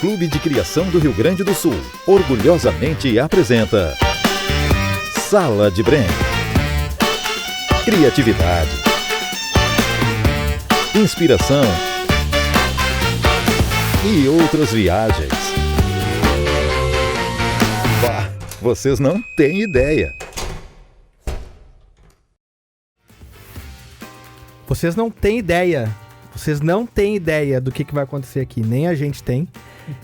Clube de Criação do Rio Grande do Sul orgulhosamente apresenta Sala de Brem. Criatividade, inspiração e outras viagens. Bah, vocês não têm ideia. Vocês não têm ideia do que vai acontecer aqui, nem a gente tem.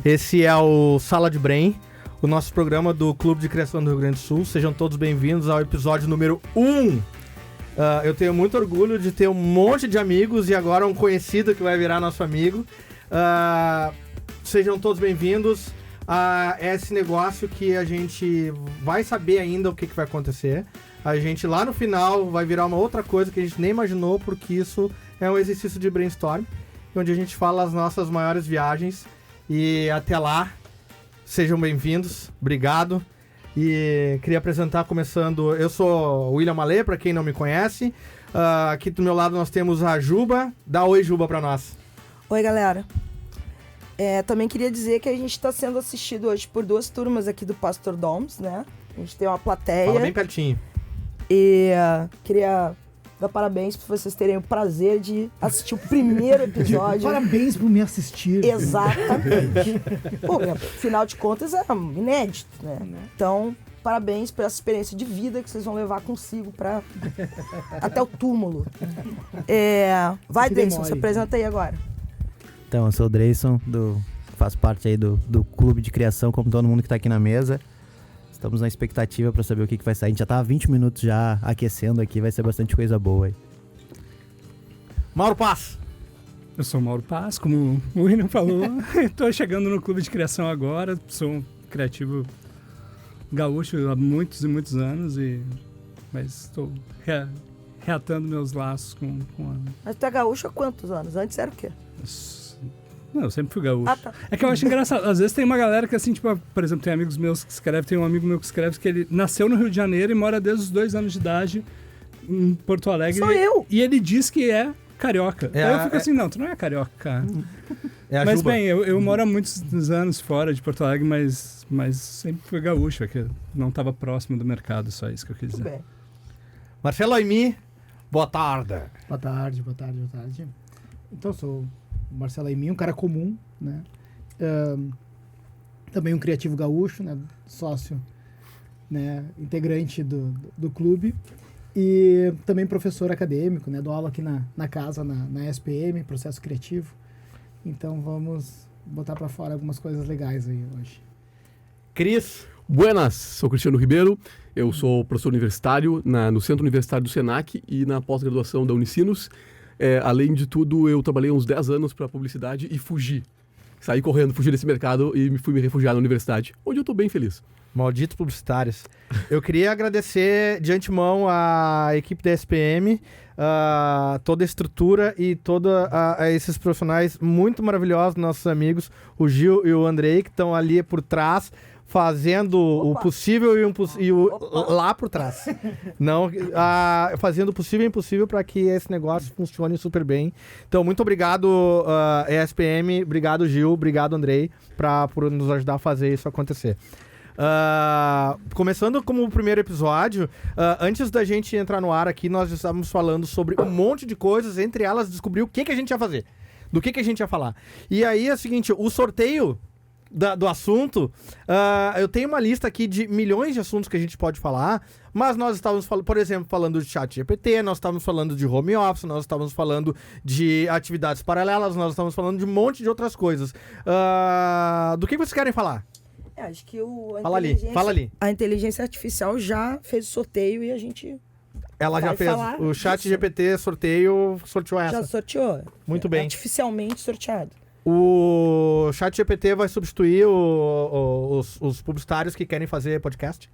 Esse é o Sala de Brem, o nosso programa do Clube de Criação do Rio Grande do Sul. Sejam todos bem-vindos ao episódio número 1. Eu tenho muito orgulho de ter um monte de amigos e agora um conhecido que vai virar nosso amigo. Sejam todos bem-vindos a esse negócio que a gente vai saber ainda o que vai acontecer. A gente lá no final vai virar uma outra coisa que a gente nem imaginou, porque isso é um exercício de brainstorm, onde a gente fala as nossas maiores viagens. E até lá, sejam bem-vindos, obrigado. E queria apresentar começando, eu sou o William Malê, para quem não me conhece. Aqui do meu lado nós temos a Juba. Dá oi, Juba, para nós. Oi, galera. Também queria dizer que a gente está sendo assistido hoje por 2 turmas aqui do Pastor Doms, né? A gente tem uma plateia. Fala bem pertinho. E queria dar parabéns por vocês terem o prazer de assistir o primeiro episódio. Parabéns por me assistir. Exatamente. Pô, afinal de contas é inédito, né? Então, parabéns por essa experiência de vida que vocês vão levar consigo até o túmulo. Vai, Dreyson, se apresenta aí agora. Então, eu sou o Dreyson, faço parte aí do Clube de Criação, como todo mundo que tá aqui na mesa. Estamos na expectativa para saber o que vai sair. A gente já tá há 20 minutos já aquecendo aqui, vai ser bastante coisa boa aí. Mauro Paz. Eu sou o Mauro Paz, como o William falou. Estou chegando no Clube de Criação agora. Sou um criativo gaúcho há muitos e muitos anos, mas estou reatando meus laços com a... Mas tu é gaúcho há quantos anos? Antes era o quê? Não, eu sempre fui gaúcho. Tá. É que eu acho engraçado. Às vezes tem uma galera que, assim, tipo, por exemplo, tem amigos meus que escrevem, tem um amigo meu que escreve que ele nasceu no Rio de Janeiro e mora desde os 2 anos de idade em Porto Alegre. Sou eu! E ele diz que é carioca. Aí eu fico assim, não, tu não é carioca, cara. Mas Juba. Bem, eu moro há muitos anos fora de Porto Alegre, mas sempre fui gaúcho, é que não estava próximo do mercado, só isso que eu quis dizer. Muito bem. Marcelo Aimi, boa tarde. Boa tarde. Então, sou o Marcelo Aimi, um cara comum, né? Também um criativo gaúcho, né? Sócio, né? Integrante do clube. E também professor acadêmico, né? Dou aula aqui na casa, na SPM, processo criativo. Então vamos botar para fora algumas coisas legais aí hoje. Cris. Buenas, sou Cristiano Ribeiro, eu sou professor universitário no Centro Universitário do Senac e na pós-graduação da Unicinos. Além de tudo, eu trabalhei uns 10 anos para publicidade e fugi. Saí correndo, fugi desse mercado e fui me refugiar na universidade, onde eu estou bem feliz. Malditos publicitários. Eu queria agradecer de antemão a equipe da SPM, toda a estrutura e esses profissionais muito maravilhosos, nossos amigos, o Gil e o Andrei, que estão ali por trás, fazendo o possível e o lá por trás. Não, fazendo o possível e o impossível para que esse negócio funcione super bem. Então, muito obrigado, ESPM, obrigado, Gil, obrigado, Andrei, por nos ajudar a fazer isso acontecer. Começando como o primeiro episódio, antes da gente entrar no ar aqui, nós estávamos falando sobre um monte de coisas, entre elas descobrir o que a gente ia fazer, do que a gente ia falar. E aí é o seguinte, o sorteio do assunto, eu tenho uma lista aqui de milhões de assuntos que a gente pode falar, mas nós estávamos falando, por exemplo, falando de chat GPT, nós estávamos falando de home office, nós estávamos falando de atividades paralelas, nós estávamos falando de um monte de outras coisas. Do que vocês querem falar? Acho que Fala ali. A inteligência artificial já fez o sorteio e a gente... Ela já fez. O chat GPT sorteou essa. Já sorteou. Muito bem. Artificialmente sorteado. O chat GPT vai substituir os publicitários que querem fazer podcast?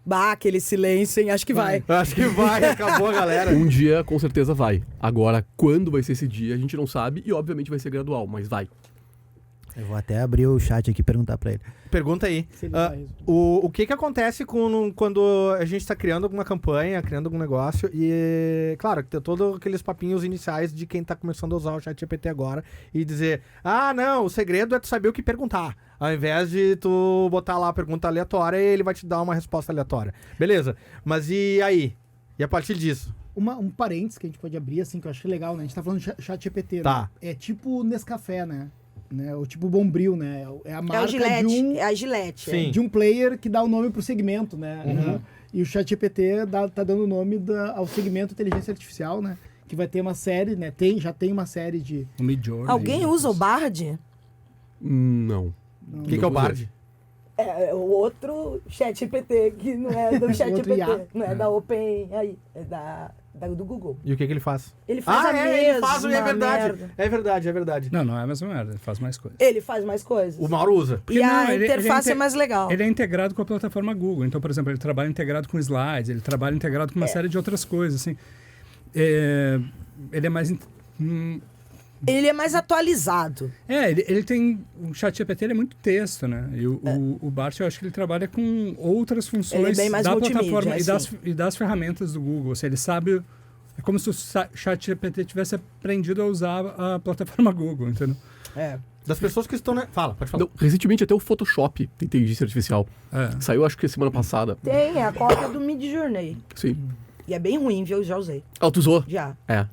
Aquele silêncio, hein? Acho que vai. Acho que vai, acabou a galera. Um dia, com certeza, vai. Agora, quando vai ser esse dia, a gente não sabe e, obviamente, vai ser gradual, mas vai. Eu vou até abrir o chat aqui e perguntar pra ele. Pergunta aí. Se ele vai- O que acontece quando a gente está criando alguma campanha, criando algum negócio e, claro, tem todos aqueles papinhos iniciais de quem está começando a usar o ChatGPT agora e dizer, não, o segredo é tu saber o que perguntar, ao invés de tu botar lá a pergunta aleatória e ele vai te dar uma resposta aleatória. Beleza, mas e aí? E a partir disso? Um parênteses que a gente pode abrir, assim, que eu acho legal, né? A gente tá falando de ChatGPT, Tá. né? É tipo Nescafé, né? O tipo Bombril, né? É a É o marca Gillette. É a Gillette. Sim. de um player que dá o nome pro segmento, né? E o ChatGPT tá dando o nome ao segmento inteligência artificial, né? Que vai ter uma série, né? Já tem uma série de... O Midjourney. Alguém usa o Bard? Não. O que é o Bard? É o outro ChatGPT, que não é do Outro ChatGPT, IA. não é da OpenAI, é do Google. E o que ele faz? Ele faz a mesma ele faz, é verdade. merda. É verdade, é verdade. Não é a mesma merda, ele faz mais coisas. Ele faz mais coisas. O Mauro usa. E a Não, ele interface é é mais legal. Ele é integrado com a plataforma Google. Então, por exemplo, ele trabalha integrado com slides, ele trabalha integrado com uma série de outras coisas, assim. Ele é mais... Ele é mais atualizado. ele tem... O ChatGPT ele é muito texto, né? E o Bart, eu acho que ele trabalha com outras funções Ele é bem mais da multimídia, plataforma e das ferramentas do Google. Ou seja, ele sabe... É como se o ChatGPT tivesse aprendido a usar a plataforma Google, entendeu? Das pessoas que estão... Fala, pode falar. Não, recentemente até o Photoshop tem inteligência artificial. Saiu acho que semana passada. Tem, é a cópia do Midjourney. Sim. E é bem ruim, viu? Eu já usei. Tu usou? Já. É.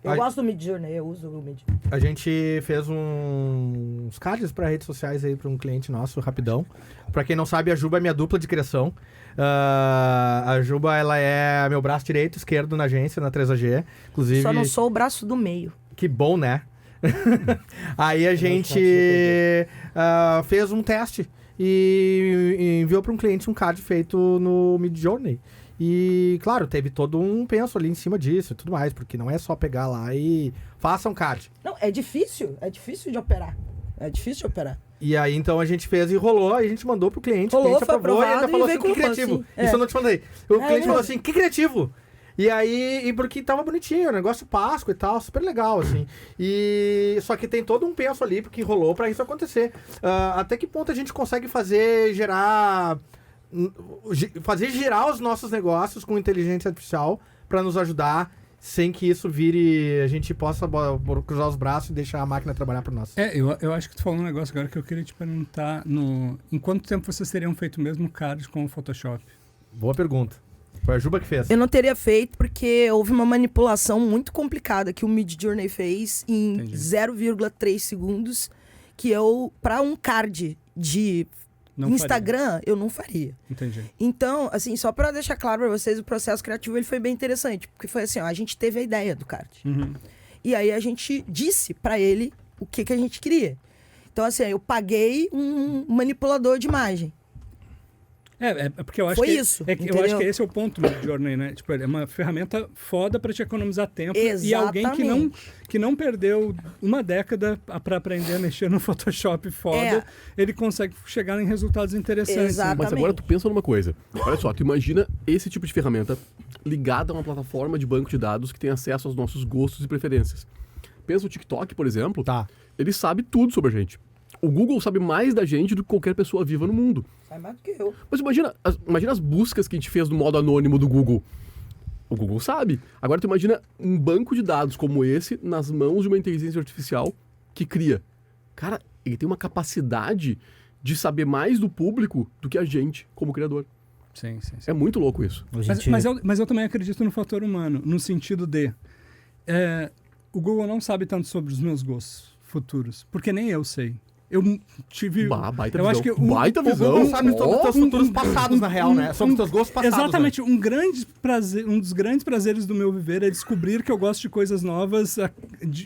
Eu Ai. gosto do Midjourney, eu uso o Midjourney. A gente fez uns cards para redes sociais aí para um cliente nosso, rapidão. Para quem não sabe, a Juba é minha dupla de criação. A Juba, ela é meu braço direito, esquerdo na agência, na 3AG. Inclusive... Só não sou o braço do meio. Que bom, né? Aí a gente fez um teste e enviou para um cliente um card feito no Midjourney. E, claro, teve todo um penso ali em cima disso e tudo mais, porque não é só pegar lá e faça um card. Não, é difícil de operar. É difícil de operar. E aí, então, a gente fez e rolou, aí a gente mandou pro cliente, Rolou, o cliente foi aprovou e ainda aprovado falou e assim, veio que com criativo. assim, é. Isso eu não te falei. O cliente falou mesmo? assim, que criativo. E aí, e porque tava bonitinho, o negócio Páscoa e tal, super legal, assim. E só que tem todo um penso ali, porque rolou pra isso acontecer. Até que ponto a gente consegue fazer girar os nossos negócios com inteligência artificial pra nos ajudar, sem que isso vire, a gente possa cruzar os braços e deixar a máquina trabalhar por nós. Eu acho que tu falou um negócio agora que eu queria te perguntar. Em quanto tempo vocês teriam feito o mesmo card com o Photoshop? Boa pergunta. Foi a Juba que fez. Eu não teria feito porque houve uma manipulação muito complicada que o Midjourney fez em Entendi. 0,3 segundos, que eu, para um card de Não Instagram, eu não faria. Entendi. Então, assim, só para deixar claro para vocês, o processo criativo ele foi bem interessante, porque foi assim, ó, a gente teve a ideia do card. Uhum. E aí a gente disse para ele o que a gente queria. Então, assim, eu paguei um manipulador de imagem. É porque eu acho Foi que... isso, eu acho entendeu? que esse é o ponto do Midjourney, né? Tipo, é uma ferramenta foda pra te economizar tempo. E alguém que não perdeu uma década pra aprender a mexer no Photoshop foda, ele consegue chegar em resultados interessantes. Exato. Mas agora tu pensa numa coisa. Olha só, tu imagina esse tipo de ferramenta ligada a uma plataforma de banco de dados que tem acesso aos nossos gostos e preferências. Pensa o TikTok, por exemplo. Tá. Ele sabe tudo sobre a gente. O Google sabe mais da gente do que qualquer pessoa viva no mundo. Sabe mais do que eu. Mas imagina as buscas que a gente fez no modo anônimo do Google. O Google sabe. Agora tu imagina um banco de dados como esse nas mãos de uma inteligência artificial que cria. Cara, ele tem uma capacidade de saber mais do público do que a gente como criador. Sim. É muito louco isso. Mas eu também acredito no fator humano, no sentido de... o Google não sabe tanto sobre os meus gostos futuros, porque nem eu sei. Eu tive... Baita eu visão. acho que Baita visão. Não sabe sobre os teus futuros passados, na real, né? Sobre os teus gostos passados. Exatamente. Né? Um dos grandes prazeres do meu viver é descobrir que eu gosto de coisas novas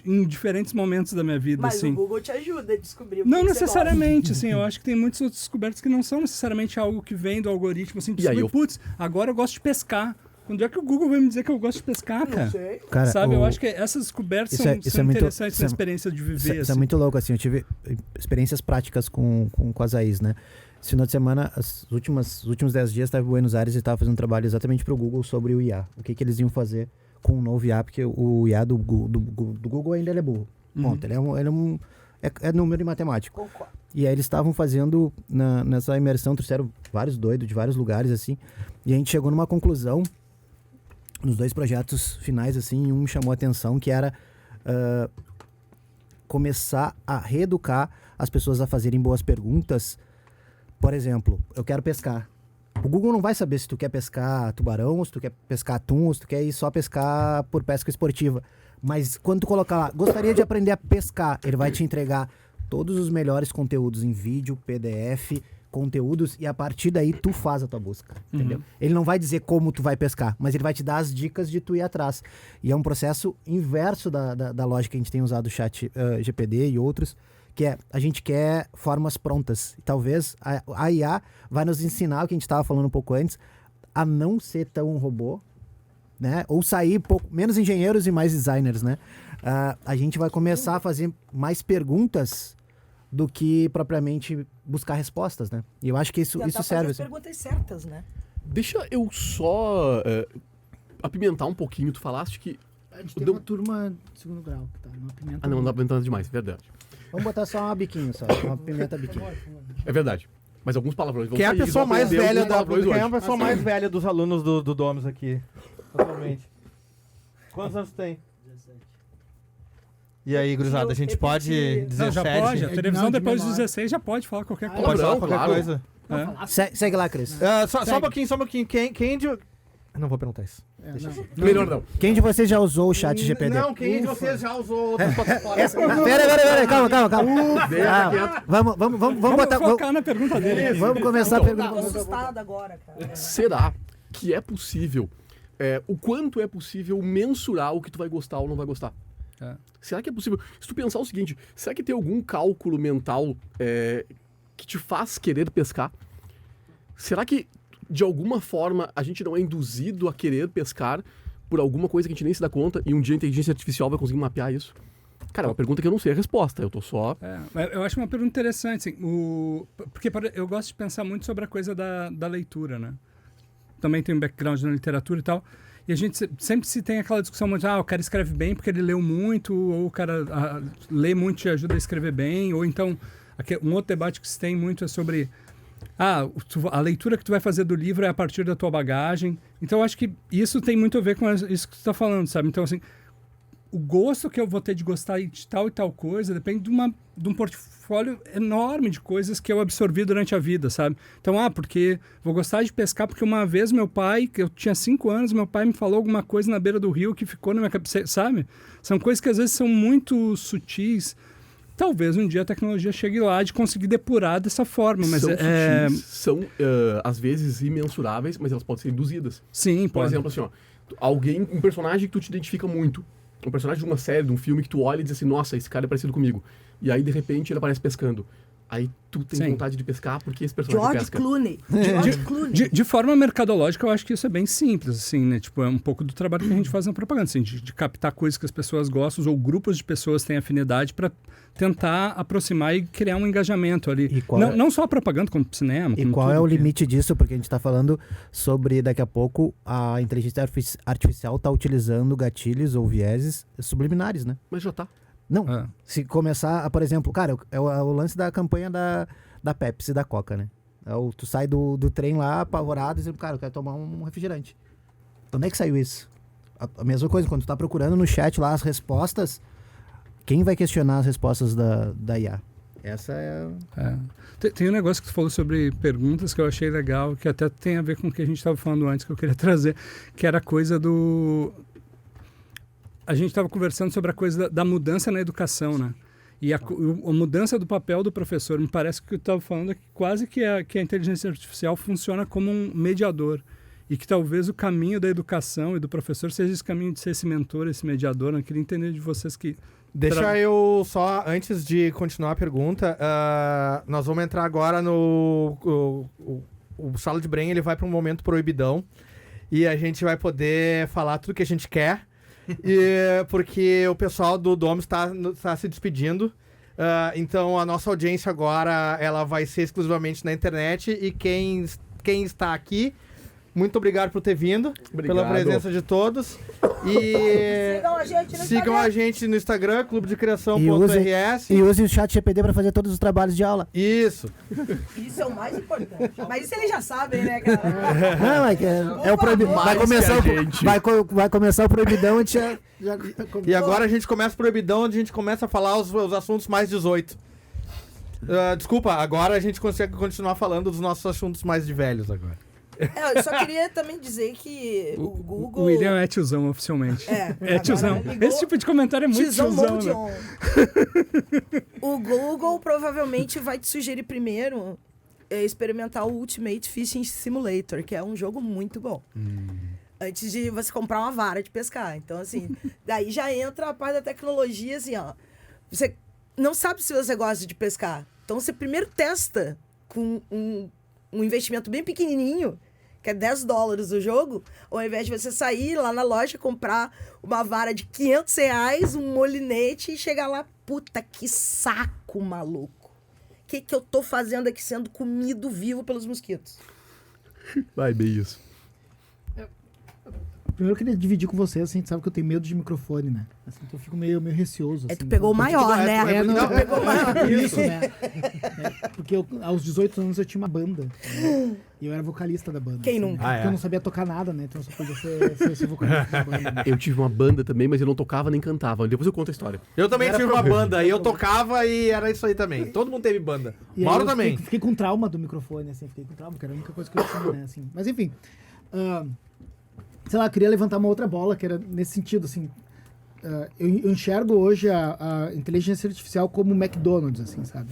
em diferentes momentos da minha vida. Mas assim. o Google te ajuda a descobrir o que Não você necessariamente, assim, eu acho que tem muitas outras descobertas que não são necessariamente algo que vem do algoritmo, assim, E aí putz, agora eu gosto de pescar. Quando é que o Google vai me dizer que eu gosto de pescar, gosta. cara? Não sei. Cara, Sabe, eu acho que essas descobertas Isso são é muito- interessantes isso na é- experiência de viver. Isso é assim. muito louco, assim, eu tive experiências práticas com as AIs, né? Esse final de semana, os últimos 10 dias, estava em Buenos Aires e estava fazendo um trabalho exatamente para o Google sobre o IA. O que eles iam fazer com o novo IA, porque o IA do Google ainda ele é burro. Ponto. Ele é é número e matemático. Concordo. E aí eles estavam fazendo, nessa imersão, trouxeram vários doidos de vários lugares, assim, e a gente chegou numa conclusão, nos 2 projetos finais, assim, um me chamou a atenção, que era começar a reeducar as pessoas a fazerem boas perguntas. Por exemplo, eu quero pescar. O Google não vai saber se tu quer pescar tubarão, ou se tu quer pescar atum, ou se tu quer ir só pescar por pesca esportiva. Mas quando tu colocar lá, gostaria de aprender a pescar, ele vai te entregar todos os melhores conteúdos em vídeo, PDF, conteúdos, e a partir daí tu faz a tua busca, entendeu? Ele não vai dizer como tu vai pescar, mas ele vai te dar as dicas de tu ir atrás. E é um processo inverso da lógica que a gente tem usado o chat GPD e outros, que é, a gente quer formas prontas. E talvez a IA vai nos ensinar, o que a gente estava falando um pouco antes, a não ser tão um robô, né? Ou sair menos engenheiros e mais designers, né? A gente vai começar a fazer mais perguntas do que propriamente buscar respostas, né? E eu acho que isso serve. As perguntas certas, né? Deixa eu só apimentar um pouquinho. Tu falaste que... A gente tem uma turma de segundo grau, que tá? Uma pimenta. não dá apimentando demais, verdade. Vamos botar só uma biquinho, só. Uma pimenta biquinho. É verdade. Mas alguns palavrões vão Quem é a sair, pessoa vão mais aprender velha alguns palavrões quem é hoje. a pessoa mais velha dos alunos do Domus aqui? Atualmente. Quantos anos tem? 17. E aí, gurizada, a gente pode... Não, 17? já pode. A televisão Não, de depois dos menor. 16 já pode falar qualquer coisa. Pode falar Não, qualquer claro. coisa. Segue lá, Cris. Só um pouquinho. Quem de... Não vou perguntar isso. Melhor não. Quem de vocês já usou o chat GPD? Não, quem de vocês já usou outras plataformas? Pera, calma. Vamos botar... focar na pergunta dele. Vamos começar a Tô perguntar. assustada agora, cara. Será que é possível, o quanto é possível mensurar o que tu vai gostar ou não vai gostar? Será que é possível? Se tu pensar o seguinte, será que tem algum cálculo mental que te faz querer pescar? Será que, de alguma forma, a gente não é induzido a querer pescar por alguma coisa que a gente nem se dá conta e um dia a inteligência artificial vai conseguir mapear isso? Cara, é uma pergunta que eu não sei a resposta, eu tô só... Eu acho uma pergunta interessante, assim, porque eu gosto de pensar muito sobre a coisa da leitura, né? Também tenho um background na literatura e tal, e a gente sempre se tem aquela discussão muito, o cara escreve bem porque ele leu muito, ou o cara lê muito e ajuda a escrever bem, ou então, um outro debate que se tem muito é sobre... a leitura que tu vai fazer do livro é a partir da tua bagagem. Então, eu acho que isso tem muito a ver com isso que tu tá falando, sabe? Então, assim, o gosto que eu vou ter de gostar de tal e tal coisa depende de um portfólio enorme de coisas que eu absorvi durante a vida, sabe? Então, porque vou gostar de pescar porque uma vez meu pai, que eu tinha 5 anos, meu pai me falou alguma coisa na beira do rio que ficou na minha cabeça, sabe? São coisas que às vezes são muito sutis. Talvez um dia a tecnologia chegue lá de conseguir depurar dessa forma, mas são às vezes imensuráveis, mas elas podem ser induzidas. Sim, Por exemplo, assim, um personagem que tu te identifica muito, um personagem de uma série, de um filme que tu olha e diz assim, nossa, esse cara é parecido comigo. E aí, de repente, ele aparece pescando. Aí tu tem vontade de pescar porque esse personagem pesca. Clooney. De forma mercadológica, eu acho que isso é bem simples, assim, né? Tipo, é um pouco do trabalho que a gente faz na propaganda, assim, de captar coisas que as pessoas gostam ou grupos de pessoas têm afinidade para tentar aproximar e criar um engajamento ali. Não só a propaganda, como o cinema. E qual é o limite disso? Porque a gente está falando sobre, daqui a pouco, a inteligência artificial tá utilizando gatilhos ou vieses subliminares, né? Mas já tá. Não, se começar, por exemplo, cara, é o lance da campanha da Pepsi e da Coca, né? Tu sai do trem lá, apavorado, dizendo, cara, eu quero tomar um refrigerante. Onde é que saiu isso? A mesma coisa, quando tu tá procurando no chat lá as respostas, quem vai questionar as respostas da IA? Essa é... Tem um negócio que tu falou sobre perguntas que eu achei legal, que até tem a ver com o que a gente estava falando antes, que eu queria trazer, que era a coisa do... A gente estava conversando sobre a coisa da mudança na educação, né? E a mudança do papel do professor. Me parece que o que eu estava falando é que quase que a inteligência artificial funciona como um mediador. E que talvez o caminho da educação e do professor seja esse caminho de ser esse mentor, esse mediador. Eu queria entender de vocês que... Deixa eu só, antes de continuar a pergunta, nós vamos entrar agora no... O Sala de Bren, ele vai para um momento proibidão. E a gente vai poder falar tudo que a gente quer. Porque o pessoal do Domus está se despedindo. Então a nossa audiência agora ela vai ser exclusivamente na internet. E quem está aqui muito obrigado por ter vindo, Obrigado. pela presença de todos. E Sigam a gente no sigam Instagram. a gente no Instagram, clube de E criação.rs. use o chat GPT para fazer todos os trabalhos de aula. Isso. Isso é o mais importante. Mas isso eles já sabem, né, cara? Não, é o proibidão. Vai Mais começar, que a gente. vai começar o proibidão, a gente já E agora a gente começa o proibidão, onde a gente começa a falar os assuntos mais 18. Desculpa, agora a gente consegue continuar falando dos nossos assuntos mais de velhos agora. Eu só queria também dizer que o Google... O William é tiozão oficialmente. É tiozão. agora ligou- Esse tipo de comentário é muito Tizão tiozão, Monte né? On. O Google provavelmente vai te sugerir primeiro experimentar o Ultimate Fishing Simulator, que é um jogo muito bom. Antes de você comprar uma vara de pescar. Então, assim, daí já entra a parte da tecnologia, assim, ó. Você não sabe se você gosta de pescar. Então, você primeiro testa com um investimento bem pequenininho, que é $10 o jogo, ao invés de você sair lá na loja, comprar uma vara de R$500, um molinete e chegar lá, puta, que saco, maluco. O que eu tô fazendo aqui sendo comido vivo pelos mosquitos? Vai, bem isso. Primeiro eu queria dividir com vocês, assim, sabe que eu tenho medo de microfone, né? Assim, então eu fico meio receoso. Assim, Tu pegou o então, maior, né? não, Tu pegou o maior. Isso, né? Porque aos 18 anos eu tinha uma banda. Né? E eu era vocalista da banda. Quem assim, nunca? Porque eu não sabia tocar nada, né? Então eu só podia ser vocalista da banda. Né? Eu tive uma banda também, mas eu não tocava nem cantava. Depois eu conto a história. Eu também tive uma banda e eu tocava e era isso aí também. Todo mundo teve banda. E aí Mauro eu também. Fiquei com trauma do microfone, assim. Fiquei com trauma, que era a única coisa que eu tinha, né? Assim. Mas enfim. Sei lá, eu queria levantar uma outra bola, que era nesse sentido, assim. Eu enxergo hoje a inteligência artificial como o McDonald's, assim, sabe?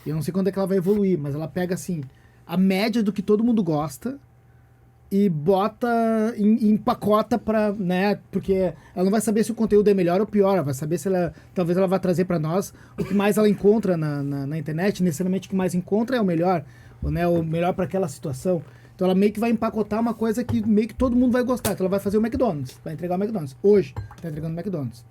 Eu não sei quando é que ela vai evoluir, mas ela pega, assim, a média do que todo mundo gosta e bota em empacota pra, né? Porque ela não vai saber se o conteúdo é melhor ou pior, ela vai saber se talvez ela vai trazer pra nós o que mais ela encontra na internet, necessariamente o que mais encontra é o melhor, ou, né, o melhor pra aquela situação. Então ela meio que vai empacotar uma coisa que meio que todo mundo vai gostar. Então ela vai fazer o McDonald's, vai entregar o McDonald's. Hoje, tá entregando o McDonald's.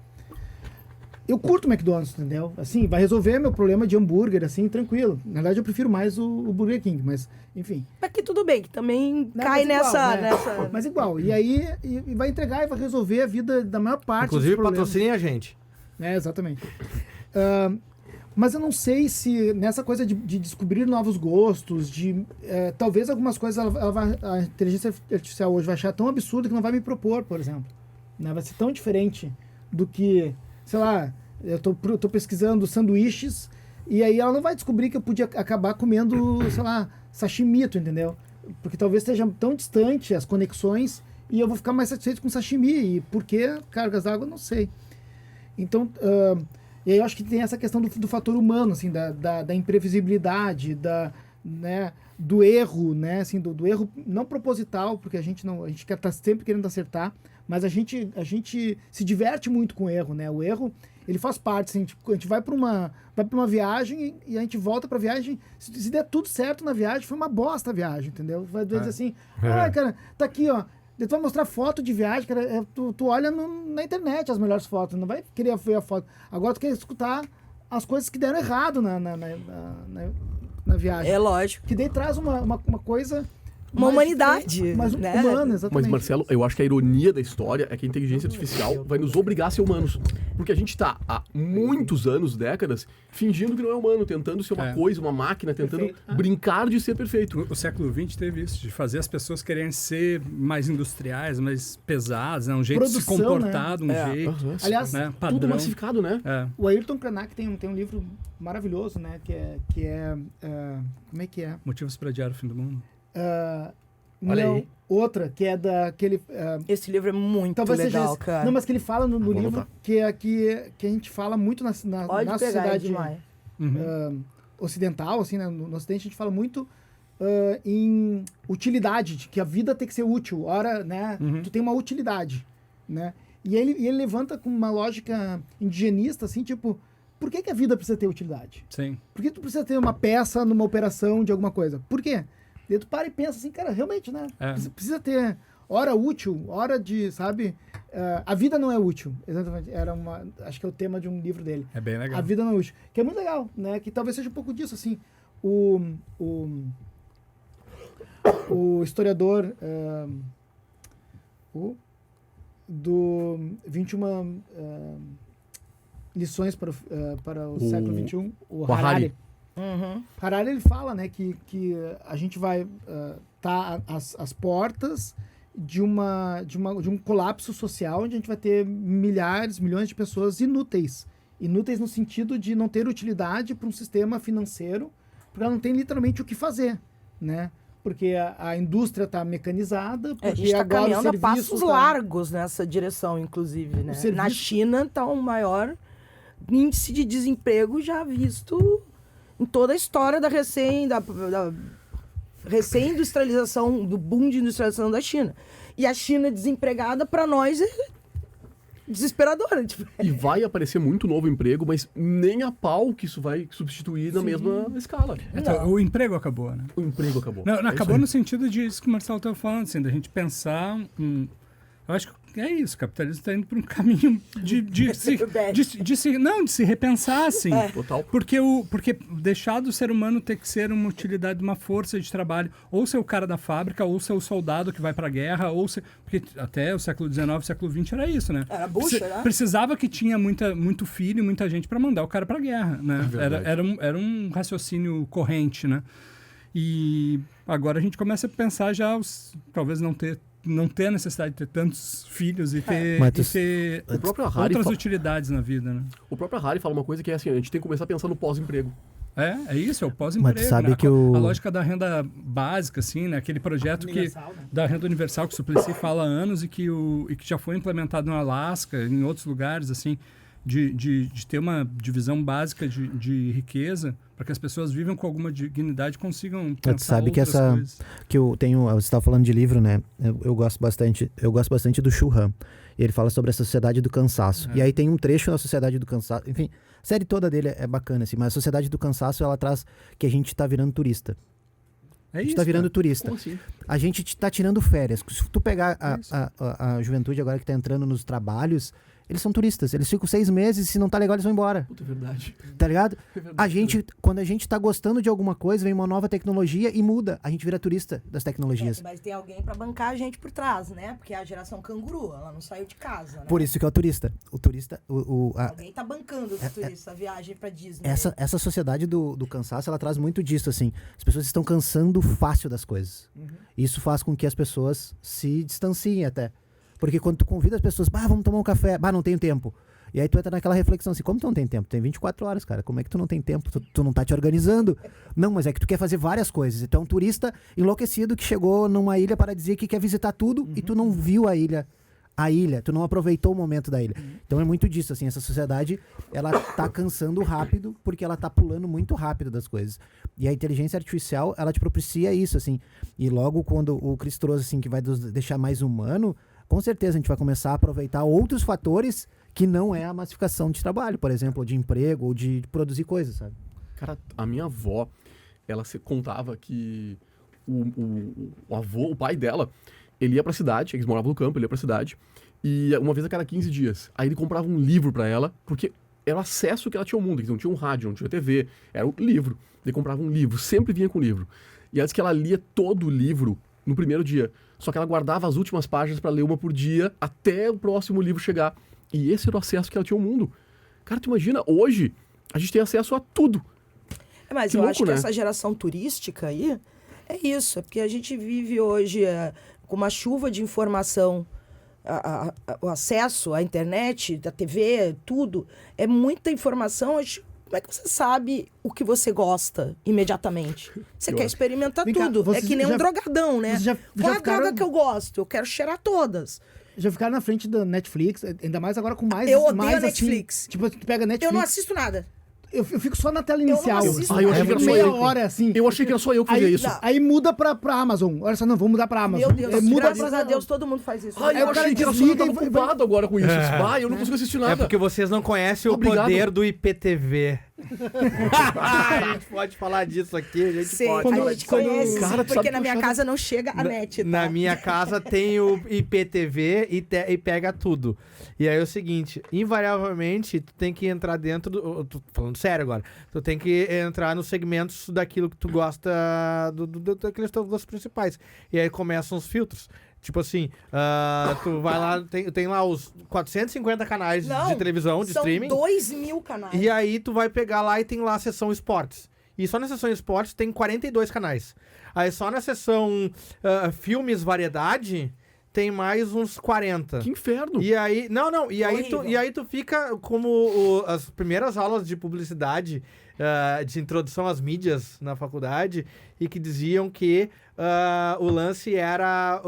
Eu curto o McDonald's, entendeu? Assim, vai resolver meu problema de hambúrguer, assim, tranquilo. Na verdade, eu prefiro mais o Burger King, mas, enfim. Aqui tudo bem, que também Né, cai mas igual, nessa, né? nessa... Mas igual. E aí, e vai entregar e vai resolver a vida da maior parte Inclusive, dos problemas. patrocinem a gente. Exatamente. Mas eu não sei se nessa coisa de descobrir novos gostos, talvez algumas coisas a inteligência artificial hoje vai achar tão absurda que não vai me propor, por exemplo. Né? Vai ser tão diferente do que, sei lá, eu tô pesquisando sanduíches e aí ela não vai descobrir que eu podia acabar comendo, sei lá, sashimito, entendeu? Porque talvez esteja tão distante as conexões e eu vou ficar mais satisfeito com sashimi. E por que cargas d'água, eu não sei. Então... E aí eu acho que tem essa questão do fator humano, assim, da imprevisibilidade, né, do erro, né, assim, do erro não proposital, porque a gente quer estar sempre querendo acertar, mas a gente se diverte muito com o erro, né? O erro, ele faz parte, assim, a gente vai para uma viagem e a gente volta para a viagem, se der tudo certo na viagem, foi uma bosta a viagem, entendeu? Vai dizer assim, cara, tá aqui, ó. Tu vai mostrar foto de viagem, cara, tu olha na internet as melhores fotos, não vai querer ver a foto. Agora tu quer escutar as coisas que deram errado na viagem. É lógico. Que daí traz uma coisa... Uma mais humanidade, diferente, mais né? humana, exatamente. Mas, Marcelo, eu acho que a ironia da história é que a inteligência artificial vai nos obrigar a ser humanos. Porque a gente está há muitos anos, décadas, fingindo que não é humano, tentando ser uma coisa, uma máquina, tentando brincar de ser perfeito. O século XX teve isso, de fazer as pessoas quererem ser mais industriais, mais pesadas, né? Um jeito Produção, de se comportar, né? de um jeito, Aliás, né? Tudo Padrão. massificado, né? É. O Ayrton Krenak tem um livro maravilhoso, né? Que é como é que é? Motivos para adiar o fim do mundo. Olha Não, aí. outra, que é daquele... Esse livro é muito talvez seja legal, esse. cara. Não, mas que ele fala no livro anotar. que a gente fala muito na Pode pegar, é sociedade demais. ocidental, assim, né? No Ocidente a gente fala muito em utilidade, de que a vida tem que ser útil. Ora, né? Tu tem uma utilidade, né? E ele levanta com uma lógica indigenista, assim, tipo, por que a vida precisa ter utilidade? Sim. Por que tu precisa ter uma peça numa operação de alguma coisa? Por quê? Daí tu para e pensa assim, cara, realmente, né? Precisa ter hora útil, hora de, sabe? A vida não é útil. Exatamente. Acho que é o tema de um livro dele. É bem legal. A vida não é útil. Que é muito legal, né? Que talvez seja um pouco disso, assim. o historiador do 21 lições para o século XXI, o Harari. Harari, ele fala, né, que a gente vai estar às portas de um colapso social, onde a gente vai ter milhares, milhões de pessoas inúteis. Inúteis no sentido de não ter utilidade para um sistema financeiro, porque ela não tem literalmente o que fazer, né? Porque a indústria está mecanizada, porque a gente está agora caminhando o a serviço passos tá... largos nessa direção, inclusive, né? Na China está o maior índice de desemprego já visto em toda a história da recém-industrialização, do boom de industrialização da China. E a China desempregada, para nós, é desesperadora. Tipo. E vai aparecer muito novo emprego, mas nem a pau que isso vai substituir na mesma escala. Então, o emprego acabou, né? O emprego acabou. Não, acabou no sentido disso que o Marcelo estava falando, assim, da gente pensar... eu acho que é isso, o capitalismo está indo para um caminho de se repensar, assim. Total. Porque deixar do ser humano ter que ser uma utilidade, uma força de trabalho, ou ser o cara da fábrica, ou ser o soldado que vai para a guerra, ou ser... Porque até o século XIX, século XX era isso, né? Era bucha, né? Precisava que tinha muito filho, muita gente para mandar o cara para a guerra, né? Era um raciocínio corrente, né? E agora a gente começa a pensar já, talvez não ter a necessidade de ter tantos filhos e ter, o próprio Harari outras utilidades na vida, né? O próprio Harari fala uma coisa que é assim, a gente tem que começar a pensar no pós-emprego. É isso, é o pós-emprego. Mas sabe né? que A lógica da renda básica, assim, né? Aquele projeto da renda universal que o Suplicy fala há anos e que já foi implementado no Alasca, em outros lugares, assim, de ter uma divisão básica de riqueza para que as pessoas vivam com alguma dignidade e consigam pensar tu sabe que coisas. Você estava falando de livro, né? Eu gosto bastante do Shu Han. E ele fala sobre a sociedade do cansaço. E aí tem um trecho na sociedade do cansaço. Enfim, a série toda dele é bacana, assim, mas a sociedade do cansaço, ela traz que a gente está virando turista. A gente está virando turista. Como assim? A gente está tirando férias. Se tu pegar a juventude agora que está entrando nos trabalhos, eles são turistas. Eles ficam 6 meses, se não tá legal, eles vão embora. Puta, é verdade. Tá ligado? É verdade. Quando a gente tá gostando de alguma coisa, vem uma nova tecnologia e muda. A gente vira turista das tecnologias. Mas tem alguém pra bancar a gente por trás, né? Porque é a geração canguru, ela não saiu de casa, né? Por isso que é o turista. O turista... Alguém tá bancando o turista, a viagem pra Disney. Essa sociedade do cansaço, ela traz muito disso, assim. As pessoas estão cansando fácil das coisas. Isso faz com que as pessoas se distanciem até. Porque quando tu convida as pessoas, vamos tomar um café, não tenho tempo. E aí tu entra naquela reflexão assim, como tu não tem tempo? Tem 24 horas, cara, como é que tu não tem tempo? Tu não tá te organizando? Não, mas é que tu quer fazer várias coisas. E tu é um turista enlouquecido que chegou numa ilha para dizer que quer visitar tudo e tu não viu a ilha, tu não aproveitou o momento da ilha. Então é muito disso, assim, essa sociedade, ela tá cansando rápido porque ela tá pulando muito rápido das coisas. E a inteligência artificial, ela te propicia isso, assim. E logo quando o Chris trouxe, assim, que vai nos deixar mais humano, com certeza a gente vai começar a aproveitar outros fatores que não é a massificação de trabalho, por exemplo, ou de emprego, ou de produzir coisas, sabe? Cara, a minha avó, ela contava que o pai dela, ele ia pra cidade, eles moravam no campo, ele ia pra cidade, e uma vez a cada 15 dias. Aí ele comprava um livro pra ela, porque era o acesso que ela tinha ao mundo, eles não tinham rádio, não tinha TV, era o livro. Ele comprava um livro, sempre vinha com o livro. E ela disse que ela lia todo o livro no primeiro dia. Só que ela guardava as últimas páginas para ler uma por dia até o próximo livro chegar. E esse era o acesso que ela tinha ao mundo. Cara, tu imagina, hoje a gente tem acesso a tudo. Mas que eu louco, acho que né? essa geração turística aí é isso. É porque a gente vive hoje com uma chuva de informação. O acesso à internet, da TV, tudo. É muita informação. Como é que você sabe o que você gosta imediatamente? Você quer experimentar tudo. É que nem um drogadão, né? Qual é a droga que eu gosto? Eu quero cheirar todas. Já ficaram na frente da Netflix, ainda mais agora com mais... Eu odeio mais, a Netflix. Assim, tipo, tu pega a Netflix... Eu não assisto nada. Eu fico só na tela inicial. Eu não assisto eu achei que era só meia eu. hora, assim. Eu achei que era só eu que fazia isso. Aí muda pra Amazon. Olha só, não, vamos mudar pra Amazon. Meu Deus, muda graças a Deus todo mundo faz isso. Eu achei que era só eu que tava culpado agora com isso. Eu não consigo assistir nada. É porque vocês não conhecem o Obrigado. poder do IPTV. A gente pode falar disso aqui, a gente Sim, pode. a gente conhece, Cara, tu porque sabe na que minha eu casa não chega a net, tá? Na minha casa tem o IPTV e pega tudo. E aí é o seguinte, invariavelmente, tu tem que entrar dentro do... Tô falando sério agora. Tu tem que entrar nos segmentos daquilo que tu gosta, daqueles teus gostos principais. E aí começam os filtros. Tipo assim, tu vai lá, tem lá os 450 canais Não, de televisão, de são streaming. 2.000 canais. E aí tu vai pegar lá e tem lá a seção esportes. E só na seção esportes tem 42 canais. Aí só na seção filmes variedade tem mais uns 40. Que inferno! E aí, não, e Horrível. aí tu fica como as primeiras aulas de publicidade, de introdução às mídias na faculdade, e que diziam que o lance era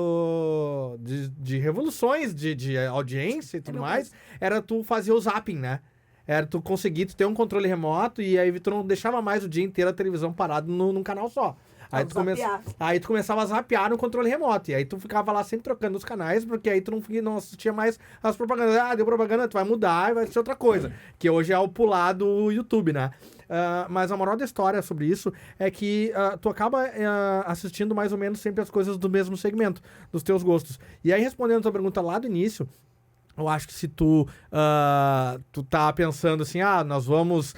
de revoluções de audiência e tudo meu mais, era tu fazer o zapping, né? Era tu conseguir tu ter um controle remoto e aí tu não deixava mais o dia inteiro a televisão parada num canal só. Aí tu começava a zapear no controle remoto. E aí tu ficava lá sempre trocando os canais, porque aí tu não assistia mais as propagandas. Deu propaganda, tu vai mudar e vai ser outra coisa. Que hoje é o pular do YouTube, né? Mas a moral da história sobre isso é que tu acaba assistindo mais ou menos sempre as coisas do mesmo segmento, dos teus gostos. E aí, respondendo a tua pergunta lá do início, eu acho que se tu tá pensando assim, nós vamos...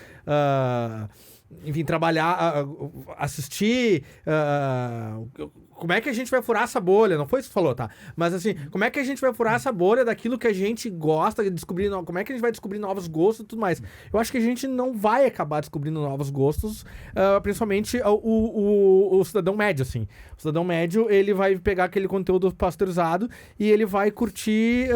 enfim, trabalhar, assistir, como é que a gente vai furar essa bolha? Não foi isso que tu falou, tá? Mas assim, como é que a gente vai furar essa bolha daquilo que a gente gosta, descobrir, como é que a gente vai descobrir novos gostos e tudo mais? Eu acho que a gente não vai acabar descobrindo novos gostos, principalmente o cidadão médio, assim. O cidadão médio, ele vai pegar aquele conteúdo pasteurizado e ele vai curtir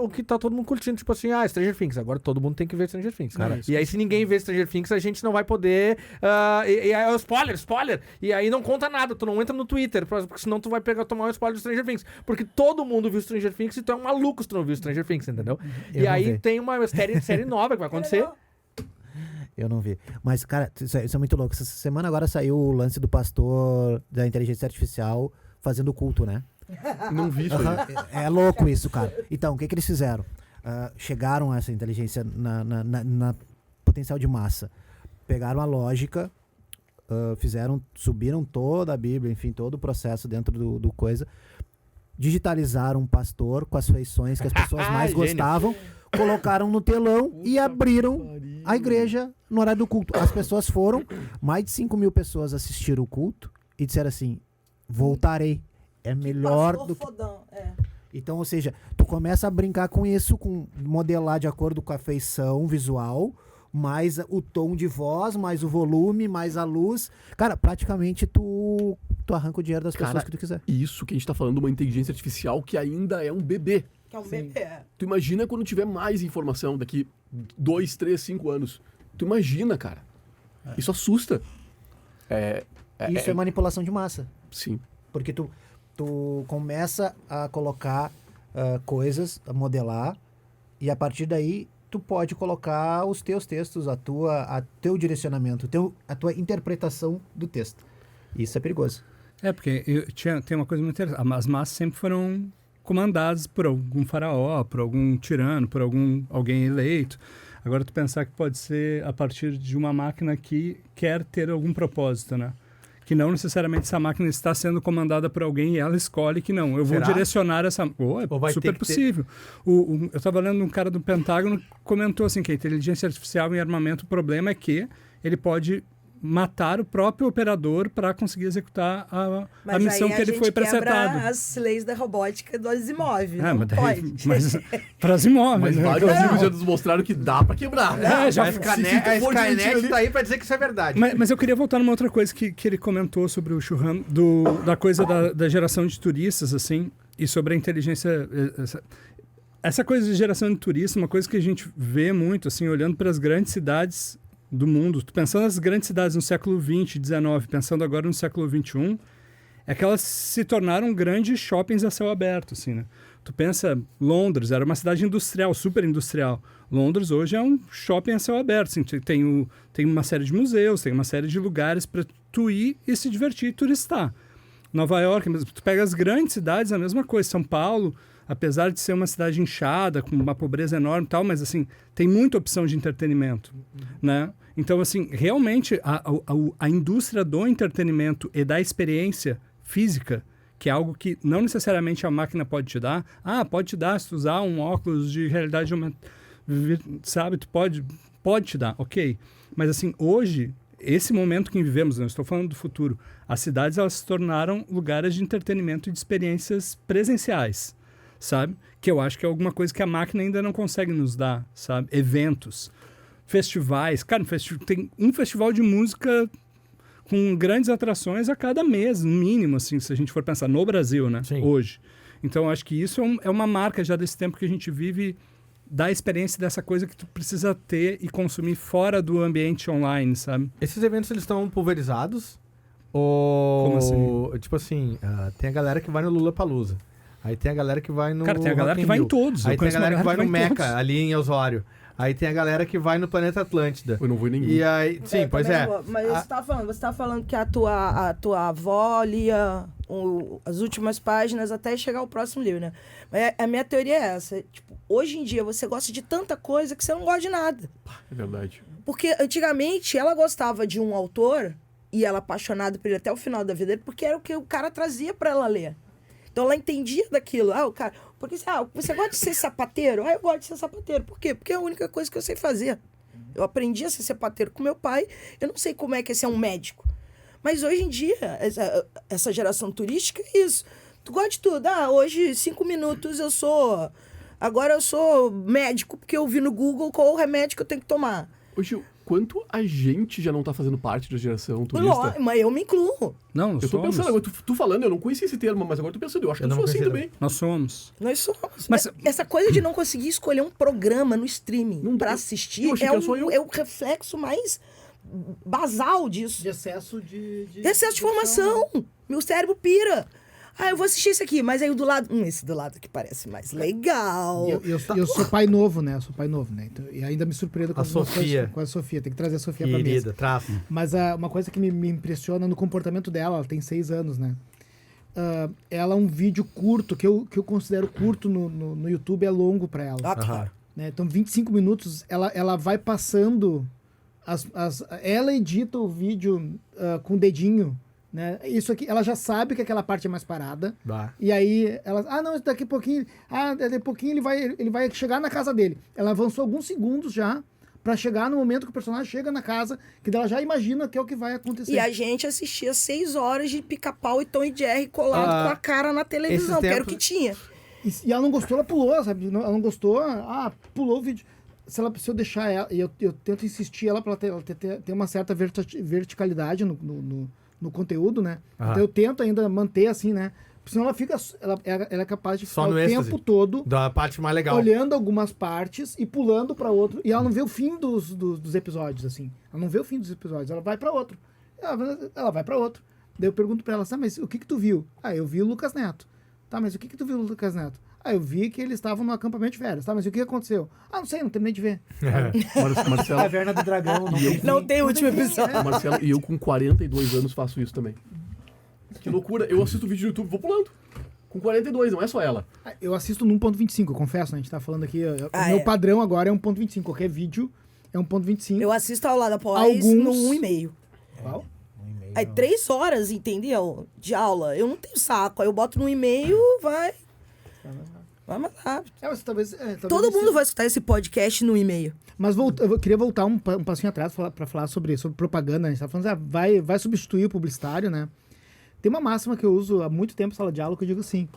o que tá todo mundo curtindo, tipo assim, Stranger Things, agora todo mundo tem que ver Stranger Things. Cara, E aí, se ninguém vê Stranger Things, a gente não vai poder... e aí, spoiler! E aí não conta nada, tu não entra no Twitter, porque senão tu vai tomar um spoiler do Stranger Things. Porque todo mundo viu Stranger Things e tu é um maluco se tu não viu Stranger Things, entendeu? Eu E não aí vi. tem uma série nova que vai acontecer. Eu não vi. Mas, cara, isso é muito louco. Essa semana agora saiu o lance do pastor da inteligência artificial fazendo culto, né? Não vi isso aí. É louco isso, cara. Então, o que eles fizeram? Chegaram a essa inteligência na potencial de massa. Pegaram a lógica, subiram toda a Bíblia, enfim, todo o processo dentro do coisa. Digitalizaram um pastor com as feições que as pessoas mais Gênio. gostavam, colocaram no telão e abriram a igreja no horário do culto. As pessoas foram, mais de 5.000 pessoas assistiram o culto e disseram assim, voltarei. É melhor do que... Fodão, Então, ou seja, tu começa a brincar com isso, com modelar de acordo com a feição visual, mais o tom de voz, mais o volume, mais a luz. Cara, praticamente tu arranca o dinheiro das pessoas que tu quiser. Isso que a gente tá falando, uma inteligência artificial que ainda é um bebê. que é um bebê. Tu imagina quando tiver mais informação daqui 2, 3, 5 anos. Tu imagina, cara. Isso assusta. Isso é manipulação de massa. Sim. Porque tu começa a colocar coisas, a modelar, e a partir daí tu pode colocar os teus textos, teu direcionamento, a tua interpretação do texto. Isso é perigoso. Porque tem uma coisa muito interessante. As massas sempre foram comandadas por algum faraó, por algum tirano, por alguém eleito. Agora tu pensar que pode ser a partir de uma máquina que quer ter algum propósito, né? Que não necessariamente essa máquina está sendo comandada por alguém e ela escolhe que não. Eu vou Será? direcionar essa... Ou vai super ter que possível. Eu estava lendo um cara do Pentágono que comentou assim, que a inteligência artificial em armamento, o problema é que ele pode matar o próprio operador para conseguir executar a missão que ele foi presetado. As leis da robótica do Asimov. Mas para Asimov, Mas né? vários livros já nos mostraram que dá pra quebrar. Já A Skynet tá aí pra dizer que isso é verdade. Mas eu queria voltar numa outra coisa que ele comentou sobre o Churran, da coisa da geração de turistas, assim, e sobre a inteligência... Essa coisa de geração de turistas, uma coisa que a gente vê muito, assim, olhando para as grandes cidades do mundo, pensando nas grandes cidades no século XX, XIX, pensando agora no século XXI, é que elas se tornaram grandes shoppings a céu aberto, assim, né? Tu pensa, Londres era uma cidade industrial, super industrial. Londres hoje é um shopping a céu aberto, assim, tem uma série de museus, tem uma série de lugares para tu ir e se divertir e turistar. Nova York, tu pega as grandes cidades, a mesma coisa. São Paulo, apesar de ser uma cidade inchada, com uma pobreza enorme e tal, mas assim, tem muita opção de entretenimento, né? Então, assim, realmente a indústria do entretenimento e da experiência física, que é algo que não necessariamente a máquina pode te dar. Pode te dar se tu usar um óculos de realidade aumentada, sabe? Tu pode te dar, ok. Mas assim, hoje, esse momento que vivemos, não estou falando do futuro, as cidades elas se tornaram lugares de entretenimento e de experiências presenciais, sabe? Que eu acho que é alguma coisa que a máquina ainda não consegue nos dar, sabe? Eventos, festivais. Cara, tem um festival de música com grandes atrações a cada mês, no mínimo, assim, se a gente for pensar no Brasil, né? Sim. Hoje. Então, acho que isso é uma marca já desse tempo que a gente vive, da experiência dessa coisa que tu precisa ter e consumir fora do ambiente online, sabe? Esses eventos, eles estão pulverizados? Ou... Como assim? Tipo assim, tem a galera que vai no Lollapalooza. Aí tem a galera que vai no Cara, tem a galera Rock in que vai em Rio. todos. Aí Eu tem a conheço uma galera que vai no em Meca, todos. ali em Osório. Aí tem a galera que vai no Planeta Atlântida. Eu não vou em nenhum. E aí, sim, pois também é. não vou. Mas você tá falando que a tua avó lia as últimas páginas até chegar ao próximo livro, né? Mas a minha teoria é essa. Tipo, hoje em dia você gosta de tanta coisa que você não gosta de nada. É verdade. Porque antigamente ela gostava de um autor e ela apaixonada por ele até o final da vida dele, porque era o que o cara trazia pra ela ler. Então ela entendia daquilo. O cara, porque você gosta de ser sapateiro? Eu gosto de ser sapateiro. Por quê? Porque é a única coisa que eu sei fazer. Eu aprendi a ser sapateiro com meu pai. Eu não sei como é que é ser um médico. Mas hoje em dia, essa geração turística é isso. Tu gosta de tudo. Hoje, 5 minutos eu sou... Agora eu sou médico, porque eu vi no Google qual o remédio que eu tenho que tomar. Ô, Gil, quanto a gente já não tá fazendo parte da geração turista? Mas eu me incluo. Não, Eu tô pensando, agora tu falando, eu não conhecia esse termo, mas agora eu tô pensando, eu acho que eu não sou assim conhecia também. Nós somos. Nós somos. Mas- Essa coisa de não conseguir escolher um programa no streaming Não dá. pra Eu assistir achei que era só eu. é o reflexo mais basal disso. De excesso de Excesso de informação. Meu cérebro pira. Eu vou assistir esse aqui, mas aí o do lado... esse do lado que parece mais legal. E eu sou pai novo, né? Eu sou pai novo, né? Então, e ainda me surpreendo com A algumas Sofia. coisas- com a Sofia. Tem que trazer a Sofia pra mesa. Querida, traça. Mas uma coisa que me impressiona no comportamento dela, ela tem 6 anos, né? Ela um vídeo curto, que eu considero curto no YouTube, é longo pra ela. Claro. Né? Então, 25 minutos, ela vai passando... ela edita o vídeo com o dedinho, né? Isso aqui, ela já sabe que aquela parte é mais parada. Bah. E aí, ela... não, daqui a pouquinho... daqui a pouquinho ele vai chegar na casa dele. Ela avançou alguns segundos já pra chegar no momento que o personagem chega na casa, que ela já imagina que é o que vai acontecer. E a gente assistia 6 horas de Pica-Pau e Tom e Jerry colado com a cara na televisão, esses que era o tempos- que tinha. E ela não gostou, ela pulou, sabe? Ela não gostou, pulou o vídeo. Se eu deixar ela, e eu tento insistir ela pra ela ter uma certa verticalidade no conteúdo, né? Aham. Então eu tento ainda manter assim, né? Porque senão ela fica. Ela é capaz de Só ficar no o êxtase. tempo todo Da parte mais legal. olhando algumas partes e pulando pra outro. E ela não vê o fim dos episódios, assim. Ela não vê o fim dos episódios, ela vai pra outro. Ela vai pra outro. Daí eu pergunto pra ela, mas o que tu viu? Eu vi o Lucas Neto. Tá, mas o que tu viu o Lucas Neto? Eu vi que eles estavam no acampamento de férias. Tá, mas o que aconteceu? Não sei, não terminei de ver. Marcelo, Caverna do Dragão. Não tem último episódio. Marcelo, e eu com 42 anos faço isso também. Que loucura, eu assisto vídeo no YouTube, vou pulando. Com 42, não é só ela. Eu assisto no 1.25, eu confesso, né? A gente tá falando aqui. O Ah, meu é. padrão agora é 1.25. Qualquer vídeo é 1.25. Eu assisto ao lado após Alguns- no 1,5. Qual? Aí 3 horas, entendeu? De aula. Eu não tenho saco. Aí eu boto no 1,5, vai mais rápido. Mas talvez Todo mundo vai escutar esse podcast no 1,5. Mas eu queria voltar um passinho atrás para falar sobre propaganda. A gente tá falando, vai substituir o publicitário, né? Tem uma máxima que eu uso há muito tempo em sala de aula que eu digo assim: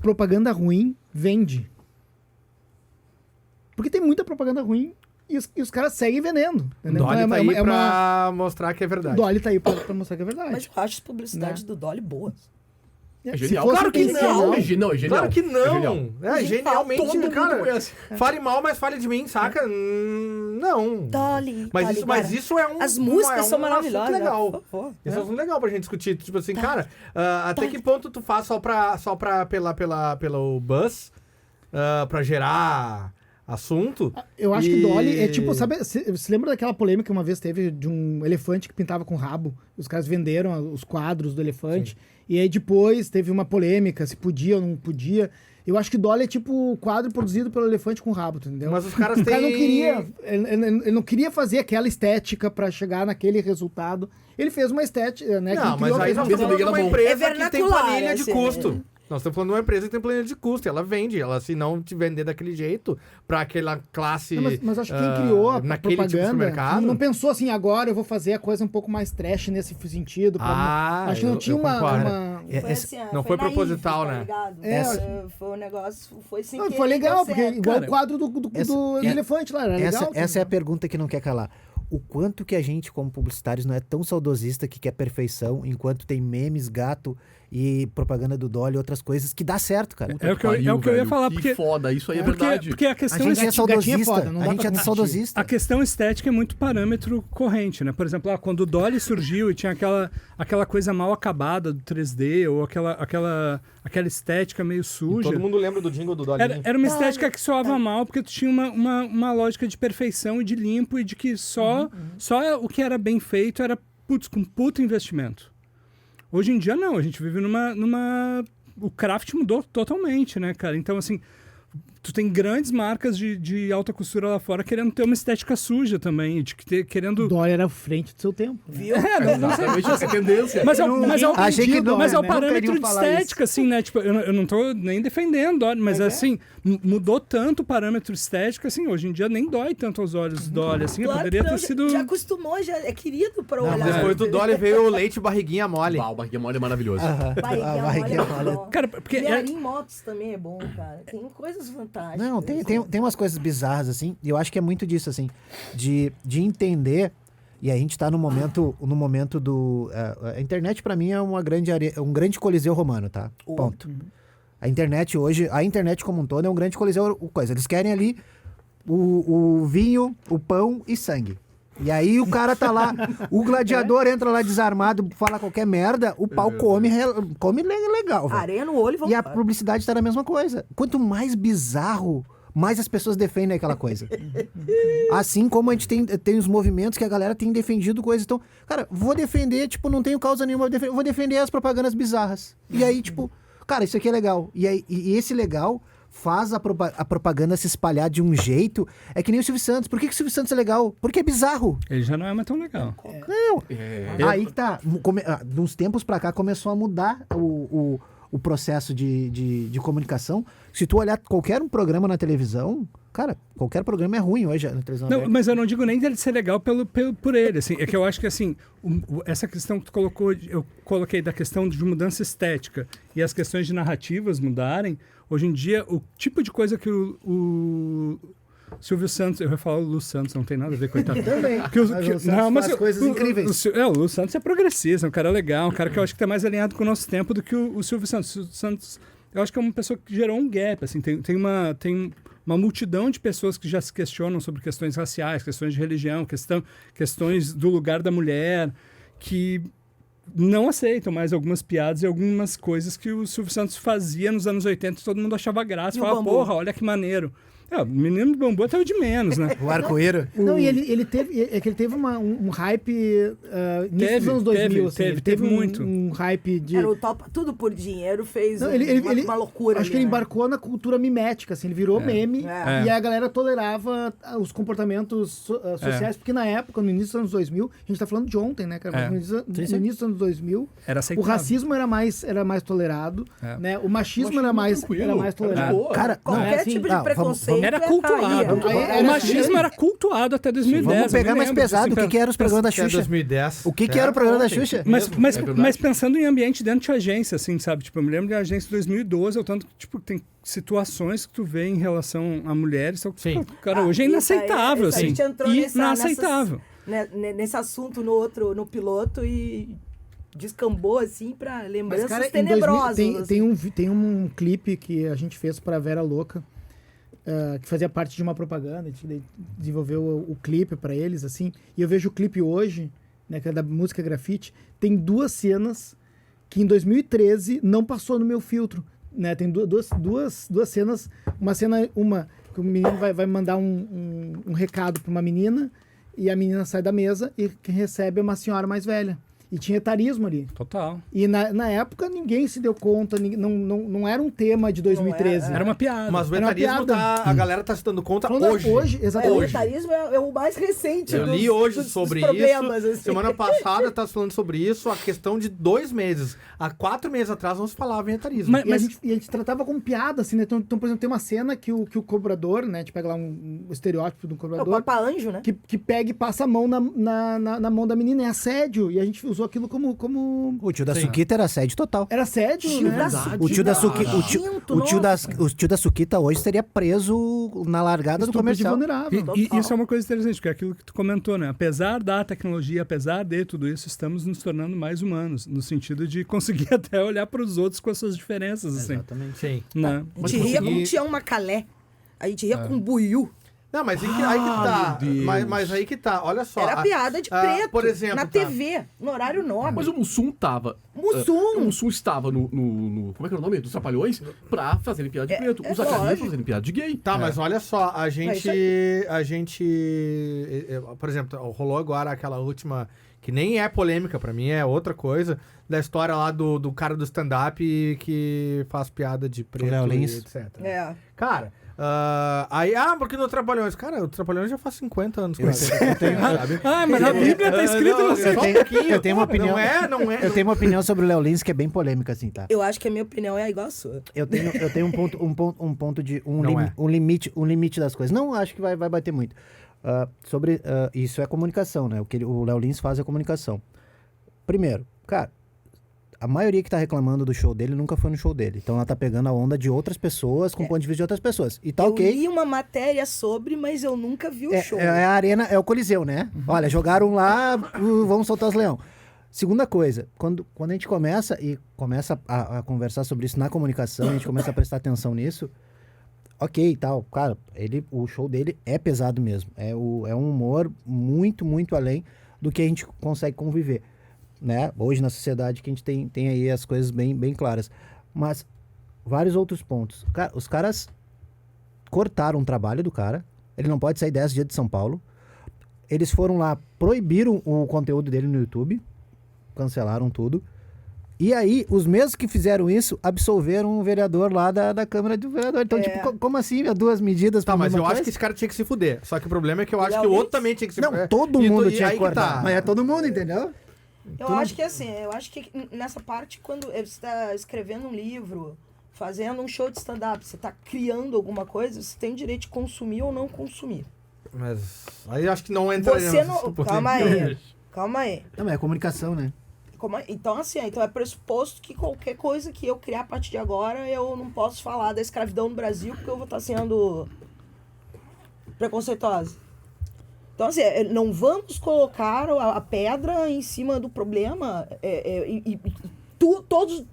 propaganda ruim vende. Porque tem muita propaganda ruim e os caras seguem vendendo. Entendeu? Dolly Então tá aí pra mostrar que é O verdade. Dolly tá aí pra mostrar que é verdade. Mas eu acho as publicidades Né? do Dolly boas. É Se genial. fosse Claro que intencional- não. É genial. Claro que não. É genial. Genialmente, Todo mundo cara. conhece. Fale mal, mas fale de mim, saca? Não. Dolly. Mas Dolly, isso, mas cara. isso é um. As músicas é um são assunto maravilhosas. legal. Por favor. Isso é um assunto legal pra gente discutir. Tipo assim, cara, até Dolly. que ponto tu faz só pelo buzz, pra gerar assunto. Eu acho que Dolly é tipo, sabe, se lembra daquela polêmica que uma vez teve de um elefante que pintava com rabo? Os caras venderam os quadros do elefante. E aí depois teve uma polêmica, se podia ou não podia. Eu acho que Dolly é tipo o quadro produzido pelo elefante com rabo, entendeu? Mas os caras O cara têm... não queria, ele não queria fazer aquela estética pra chegar naquele resultado. Ele fez uma estética, né? Não, que mas criou aí a nós mesma estamos falando de uma empresa É que tem vernacular, planilha de assim, custo. Nós estamos falando de uma empresa que tem planilha de custo. E ela vende. Ela, se não te vender daquele jeito, pra aquela classe... Não, mas acho que quem criou a naquele tipo de propaganda mercado... não pensou assim, agora eu vou fazer a coisa um pouco mais trash nesse sentido. Acho que não tinha uma... Foi assim, não foi naif, proposital, tá né? ligado? Foi um negócio, foi sem querer, Foi legal, deu porque certo. igual Cara, o quadro do elefante lá, era legal. Essa é a pergunta que não quer calar. O quanto que a gente, como publicitários, não é tão saudosista que quer perfeição, enquanto tem memes, gato e propaganda do Dolly e outras coisas que dá certo, cara. É o que eu ia falar, Que porque... foda, isso aí é verdade. Porque a A questão gente é gatinho é saudosista. foda, não dá A gente pra é competir. saudosista. A questão estética é muito parâmetro corrente, né? Por exemplo, quando o Dolly surgiu e tinha aquela coisa mal acabada do 3D, ou aquela estética meio suja. Todo mundo lembra do jingle do Dolly. Era uma estética que soava mal, porque tu tinha uma lógica de perfeição e de limpo, e de que só o que era bem feito era, com puto investimento. Hoje em dia, não. A gente vive o craft mudou totalmente, né, cara? Então, assim, tu tem grandes marcas de alta costura lá fora querendo ter uma estética suja também, querendo... Dolly era à frente do seu tempo. Né? Viu? Não sei. Exatamente essa tendência. Mas é o Achei que não, mas é o né? parâmetro Não de queriam falar estética, assim, né? Tipo, eu não tô nem defendendo Dolly, mas assim, mudou tanto o parâmetro estético, assim, hoje em dia nem dói tanto aos olhos Dolly, assim, Claro poderia que não, ter sido... já acostumou, já é querido pra olhar. Depois do Dolly veio o leite barriguinha mole. O barriguinha mole é maravilhoso. Barriguinha barriguinha mole é mole. bom. Cara, porque... Mearim Motos também é bom, cara. Tem coisas fantásticas. Não, tem umas coisas bizarras, assim, e eu acho que é muito disso, assim, de entender, e a gente tá no momento do... a internet, pra mim, é um grande coliseu romano, tá? Ponto. A internet hoje, a internet como um todo é um grande coliseu, coisa. Eles querem ali o vinho, o pão e sangue. E aí o cara tá lá, o gladiador entra lá desarmado, fala qualquer merda, o pau come legal, velho. Areia no olho e vamos E a embora. publicidade tá na mesma coisa. Quanto mais bizarro, mais as pessoas defendem aquela coisa. Assim como a gente tem os movimentos que a galera tem defendido coisas. Então, cara, vou defender, tipo, não tenho causa nenhuma, vou defender as propagandas bizarras. E aí, tipo, cara, isso aqui é legal. E esse legal faz a propaganda se espalhar de um jeito. É que nem o Silvio Santos. Por que o Silvio Santos é legal? Porque é bizarro. Ele já não é mais tão legal. Não. Aí que tá. Nos tempos pra cá começou a mudar o processo de comunicação. Se tu olhar qualquer um programa na televisão, cara, qualquer programa é ruim hoje na televisão. Não, mas eu não digo nem dele ser legal por ele, assim. É que eu acho que, assim, essa questão que tu colocou, eu coloquei da questão de mudança estética e as questões de narrativas mudarem, hoje em dia, o tipo de coisa que o Silvio Santos, eu ia falar o Lu Santos, não tem nada a ver, coitado. Também. Mas o Santos faz coisas incríveis. O Lu Santos é progressista, um cara legal, um cara que eu acho que tá mais alinhado com o nosso tempo do que o Silvio Santos. O Santos, eu acho que é uma pessoa que gerou um gap, assim, tem uma multidão de pessoas que já se questionam sobre questões raciais, questões de religião, questões do lugar da mulher, que não aceitam mais algumas piadas e algumas coisas que o Silvio Santos fazia nos anos 80 e todo mundo achava graça. E o Falava, bambu? porra, olha que maneiro. O menino do bambu até o de menos, né? O arco-íro. Não, e ele teve um hype início dos anos 2000, assim. teve Ele teve muito. um hype de... Era o topa tudo por dinheiro, fez Não, uma loucura. Acho que ali, ele né? embarcou na cultura mimética, assim, ele virou meme É. e a galera tolerava os comportamentos sociais, porque na época, no início dos anos 2000, a gente tá falando de ontem, né, cara? É. No início dos anos 2000, Era o aceitável. racismo era mais tolerado, É. né? O machismo era mais tolerado. boa. Cara, Qualquer assim, tipo de vamos- preconceito Era ia cair, cultuado. é. O machismo era cultuado até 2010. vamos pegar eu me mais lembro, pesado. assim, O que era os programas da Até Xuxa? 2010. O que era o programa da Xuxa? Mas verdade. mas pensando em ambiente dentro de agência, assim, sabe? Tipo, eu me lembro de agência de 2012, o tanto que, tipo, tem situações que tu vê em relação a mulheres. Sim. Cara, hoje é Isso aí, inaceitável, isso aí, a assim. gente entrou Inaceitável. nesse assunto no piloto e descambou, assim, pra Mas, lembranças cara, em 2000, tenebrosas. tem um clipe que a gente fez pra Vera Louca, que fazia parte de uma propaganda, a gente desenvolveu o clipe pra eles, assim, e eu vejo o clipe hoje, né, que é da música Grafite, tem duas cenas que em 2013 não passou no meu filtro, né, tem duas cenas, uma que o menino vai mandar um recado para uma menina e a menina sai da mesa e quem recebe é uma senhora mais velha. E tinha etarismo ali. Total. E na época ninguém se deu conta, não era um tema de 2013. Era uma piada. Mas o Era uma etarismo, piada. a galera tá se dando conta Falando hoje. exatamente. O etarismo é o mais recente Eu li hoje sobre problemas, isso. assim. Semana passada tá falando sobre isso. A questão de 2 meses. Há 4 meses atrás não se falava em etarismo. Mas- E a gente tratava como piada, assim, né? Então, por exemplo, tem uma cena que o cobrador, né? A gente pega lá um estereótipo do É o cobrador, Papa Anjo, né? que pega e passa a mão na mão da menina. É assédio. E a gente usou aquilo como O tio da Suquita era assédio total. era assédio, Tio né? da O tio da Suquita. Suquita, Nojento, o tio da Suquita hoje seria preso na largada do Estupro de comercial. vulnerável. E Total. isso é uma coisa interessante, porque é aquilo que tu comentou, né? Apesar da tecnologia, apesar de tudo isso, estamos nos tornando mais humanos, no sentido de conseguir até olhar para os outros com as suas diferenças, assim. Exatamente. Sim. Né? A gente ria com Tião Macalé. A gente ria com Buiú. Não, mas aí que tá. meu Deus. Mas aí que tá. Olha só. Era piada de preto. por exemplo, na tá. TV, no horário nobre. Mas o Mussum tava. Mussum. O Mussum estava no. Como é que era o nome? Dos Trapalhões? Pra fazerem piada de preto. Os lógico. acadêmicos fazerem piada de gay. Tá, mas olha só, a gente. isso Por exemplo, rolou agora aquela última. Que nem é polêmica pra mim, é outra coisa. Da história lá do cara do stand-up que faz piada de preto Léo e Lins. etc. É. Cara, porque no Trapalhões? Cara, o Trapalhões já faz 50 anos. Ah, mas na Bíblia tá escrito no Eu tenho uma opinião. Não é. Eu tenho uma opinião sobre o Léo Lins que é bem polêmica, assim, tá? Eu acho que a minha opinião é igual a sua. Eu tenho um ponto de Não é. um limite das coisas. Não acho que vai bater muito. Isso é comunicação, né? O que o Léo Lins faz é comunicação. Primeiro, cara, a maioria que tá reclamando do show dele nunca foi no show dele. Então ela tá pegando a onda de outras pessoas, com ponto de vista de outras pessoas. E tá Eu ok. li uma matéria sobre, mas eu nunca vi o show. É a arena, é o Coliseu, né? Olha, jogaram lá, vamos soltar os leão. Segunda coisa, quando a gente começa a conversar sobre isso na comunicação, a gente começa a prestar atenção nisso, ok e tal, cara, o show dele é pesado mesmo. É um humor muito, muito além do que a gente consegue conviver, né? Hoje na sociedade que a gente tem aí as coisas bem, bem claras. Mas vários outros pontos. Cara, os caras cortaram o trabalho do cara. Ele não pode sair 10 dias de São Paulo. Eles foram lá, proibiram o conteúdo dele no YouTube. Cancelaram tudo. E aí, os mesmos que fizeram isso, absolveram um vereador lá da Câmara do Vereador. Então, tipo, como assim? Duas medidas Tá, pra mas mesma eu acho coisa? que esse cara tinha que se fuder. Só que o problema é que eu acho Léo que o outro Lins? também tinha que se Não, fuder. todo E mundo e tinha aí que cortar. tá. Mas é todo mundo, entendeu? Eu acho que assim, nessa parte, quando você está escrevendo um livro, fazendo um show de stand-up, você está criando alguma coisa, você tem direito de consumir ou não consumir. Mas aí eu acho que não entra Você não. Calma aí. Não, mas é comunicacação, né? Então, assim, então é pressuposto que qualquer coisa que eu criar a partir de agora, eu não posso falar da escravidão no Brasil, porque eu vou estar sendo preconceituosa. Então, assim, não vamos colocar a pedra em cima do problema. Tudo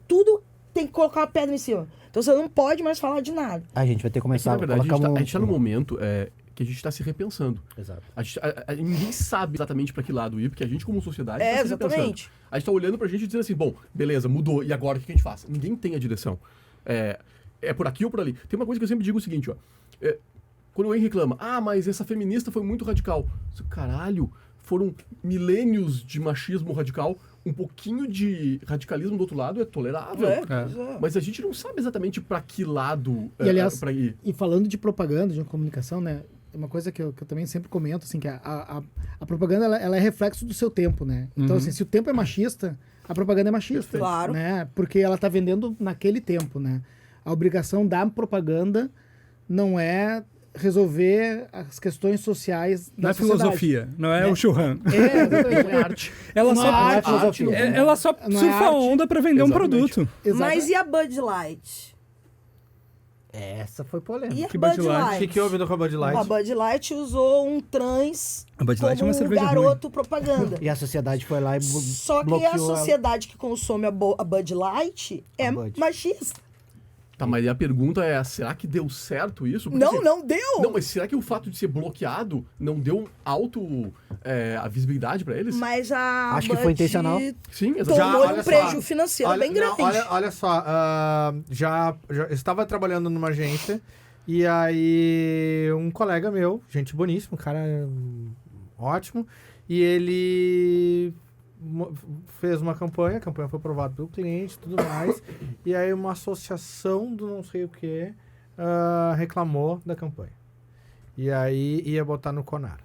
tem que colocar a pedra em cima. Então, você não pode mais falar de nada. A gente vai ter que começar Na verdade, colocar a gente tá num momento que a gente tá se repensando. Exato. Ninguém sabe exatamente pra que lado ir, porque a gente, como sociedade, tá se repensando. Exatamente. A gente tá olhando pra gente e dizendo assim, bom, beleza, mudou, e agora o que a gente faz? Ninguém tem a direção. É por aqui ou por ali. Tem uma coisa que eu sempre digo o seguinte, ó. Quando alguém reclama, mas essa feminista foi muito radical. Caralho, foram milênios de machismo radical, um pouquinho de radicalismo do outro lado é tolerável. Mas a gente não sabe exatamente pra que lado E, aliás, pra ir. e falando de propaganda, de comunicação, né? É uma coisa que eu também sempre comento, assim, que a propaganda, ela é reflexo do seu tempo, né? Então, assim, se o tempo é machista, a propaganda é machista. Claro. Né? Porque ela tá vendendo naquele tempo, né? A obrigação da propaganda não é resolver as questões sociais da Não é sociedade. filosofia, não é o churran. Exatamente. É arte. Ela Não só, é arte, filosofia. ela só Não é surfa a arte. onda pra vender um Exatamente. produto. Mas e a Bud Light? Essa foi polêmica. E a Que Bud Bud Light? Light? O que houve no Bud Light? A Bud Light usou um trans A Bud Light é como uma um cerveja garoto propaganda. E a sociedade foi lá e Só que bloqueou a sociedade que consome a Bud Light é A Bud. machista. Tá, mas a pergunta é, será que deu certo isso? Porque, Não, não deu! Não, mas será que o fato de ser bloqueado não deu a visibilidade pra eles? Mas a Acho que Bud foi intencional. Sim, tomou exatamente. olha um só. prejuízo financeiro bem grande. Olha só, já estava trabalhando numa agência E aí, um colega meu, gente boníssimo, um cara ótimo, e ele fez uma campanha, a campanha foi aprovada pelo cliente e tudo mais, e aí uma associação do não sei o que reclamou da campanha. E aí ia botar no Conar.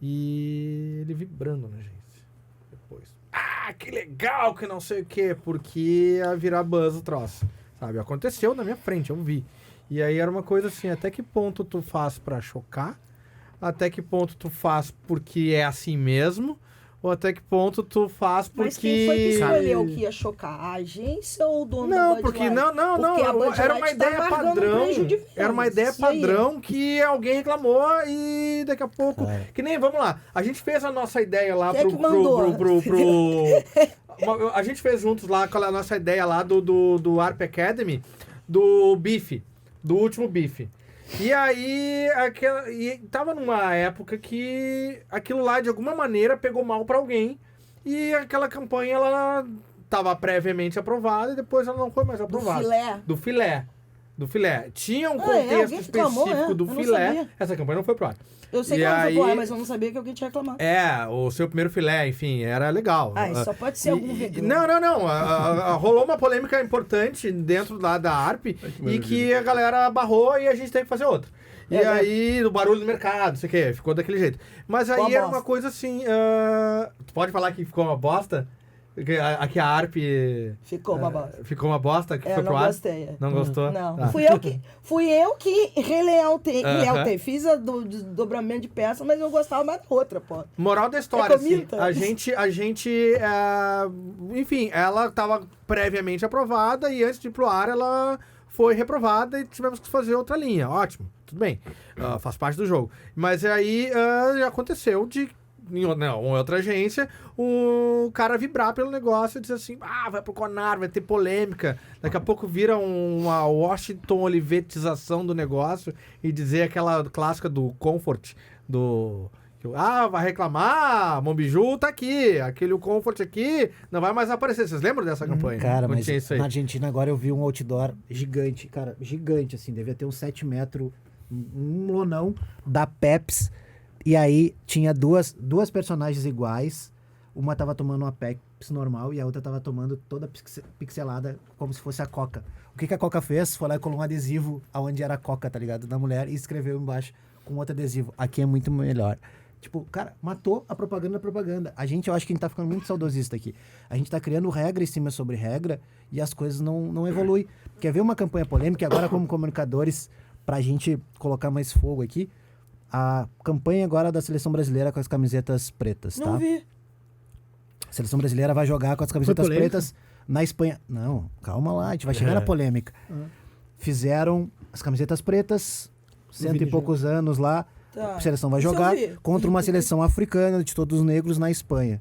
E ele vibrando na agência. Depois. Ah, que legal, que não sei o que, porque ia virar buzz o troço. Sabe? Aconteceu na minha frente, eu vi. E aí era uma coisa assim, até que ponto tu faz pra chocar? Até que ponto tu faz porque é assim mesmo? Ou até que ponto tu faz porque... Mas quem foi que escolheu que ia chocar? A agência ou o dono da Não, Bud porque Light? não, a Bud era uma Light tá ideia amargando padrão. prejuízo de vendas. Era uma ideia E aí? padrão que alguém reclamou e daqui a pouco... Que nem, vamos lá, a gente fez a nossa ideia lá Quem é que mandou? A gente fez juntos lá a nossa ideia lá do ARP Academy, do Bife, do último Bife. E aí, tava numa época que aquilo lá, de alguma maneira, pegou mal pra alguém. E aquela campanha, ela tava previamente aprovada e depois ela não foi mais aprovada. Do filé. Tinha um contexto específico do Eu não filé. sabia. Essa campanha não foi pro ar. Eu sei E que ela aí- foi pro ar, mas eu não sabia que alguém tinha reclamado. O seu primeiro filé, enfim, era legal. Isso só pode ser algum vegano. Não. Rolou uma polêmica importante dentro lá da ARP e que a galera barrou e a gente teve que fazer outra. E aí, o barulho do mercado, não sei o que, ficou daquele jeito. Mas aí era uma coisa assim. Tu pode falar que ficou uma bosta? Que a ARP. Ficou uma bosta. Ficou uma bosta que foi pro ar? Não gostei. Não gostou? Não. Tá. Fui eu que relealtei. Fiz o desdobramento de peça, mas eu gostava mais da outra, pô. Moral da história, assim, comida. a gente enfim, ela estava previamente aprovada e antes de ir pro ar ela foi reprovada e tivemos que fazer outra linha. Ótimo, tudo bem, faz parte do jogo. Mas aí já aconteceu de, em outra agência, o cara vibrar pelo negócio e dizer assim, vai pro Conar, vai ter polêmica. Daqui a pouco vira uma Washington Olivetização do negócio e dizer aquela clássica do Comfort, vai reclamar, Monbiju tá aqui, aquele Comfort aqui não vai mais aparecer. Vocês lembram dessa campanha? Cara, Quando mas tinha isso aí? na Argentina agora eu vi um outdoor gigante, cara, gigante, assim, devia ter uns 7 metros, um lonão da Pepsi, e aí tinha duas personagens iguais, uma tava tomando uma Pepsi normal e a outra tava tomando toda pixelada como se fosse a Coca. O que a Coca fez? Foi lá e colou um adesivo aonde era a Coca, tá ligado? Da mulher e escreveu embaixo com outro adesivo. Aqui é muito melhor. Tipo, cara, matou a propaganda da propaganda. Eu acho que a gente tá ficando muito saudosista aqui. A gente tá criando regra em cima sobre regra e as coisas não evoluem. Quer ver uma campanha polêmica? Agora, como comunicadores, pra gente colocar mais fogo aqui, a campanha agora da Seleção Brasileira com as camisetas pretas, tá? Não vi. A Seleção Brasileira vai jogar com as camisetas polêmica? pretas na Espanha. Não, calma lá, a gente vai chegar na polêmica. Fizeram as camisetas pretas, cento e poucos anos lá. Tá. A seleção vai Isso eu jogar vi. contra uma seleção africana de todos os negros na Espanha.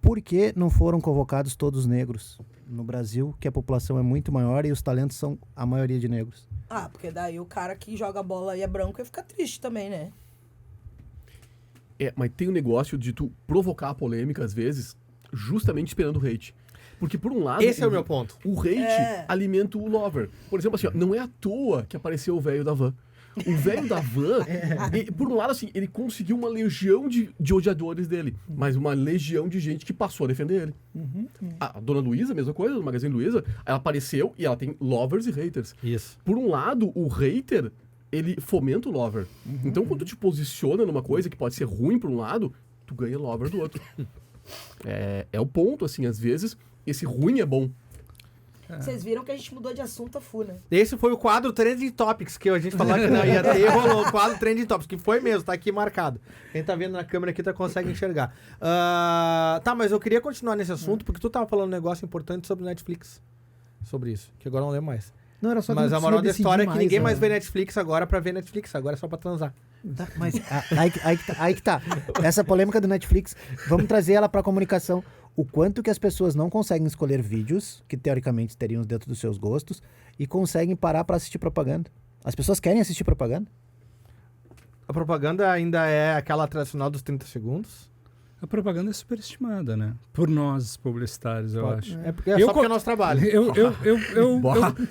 Por que não foram convocados todos os negros no Brasil, que a população é muito maior e os talentos são a maioria de negros? Porque daí o cara que joga bola e é branco ia ficar triste também, né? Mas tem um negócio de tu provocar a polêmica, às vezes, justamente esperando o hate. Porque, por um lado... Esse é o meu ponto. O hate alimenta o lover. Por exemplo, assim, não é à toa que apareceu o velho da van. O velho da van, por um lado, assim, ele conseguiu uma legião de odiadores dele, mas uma legião de gente que passou a defender ele. A dona Luísa, mesma coisa, do Magazine Luiza, ela apareceu e ela tem lovers e haters. Isso. Por um lado, o hater, ele fomenta o lover. Então, quando tu te posiciona numa coisa que pode ser ruim por um lado, tu ganha lover do outro. É o ponto, assim, às vezes, esse ruim é bom. Vocês viram que a gente mudou de assunto a full, né? Esse foi o quadro Trending Topics, que a gente falou que não ia ter, rolou o quadro Trending Topics, que foi mesmo, tá aqui marcado. Quem tá vendo na câmera aqui consegue enxergar. Tá, mas eu queria continuar nesse assunto, porque tu tava falando um negócio importante sobre Netflix. Sobre isso, que agora eu não lembro mais. Não, era só Mas que a não moral da precisa história é que decidir ninguém mais, mais vê Netflix agora pra ver Netflix, agora é só pra transar. Tá, mas aí que tá. Essa polêmica do Netflix, vamos trazer ela pra comunicação. O quanto que as pessoas não conseguem escolher vídeos, que teoricamente teriam dentro dos seus gostos, e conseguem parar pra assistir propaganda. As pessoas querem assistir propaganda? A propaganda ainda é aquela tradicional dos 30 segundos. A propaganda é superestimada, né? Por nós, publicitários, eu acho. É porque é só porque é nosso trabalho.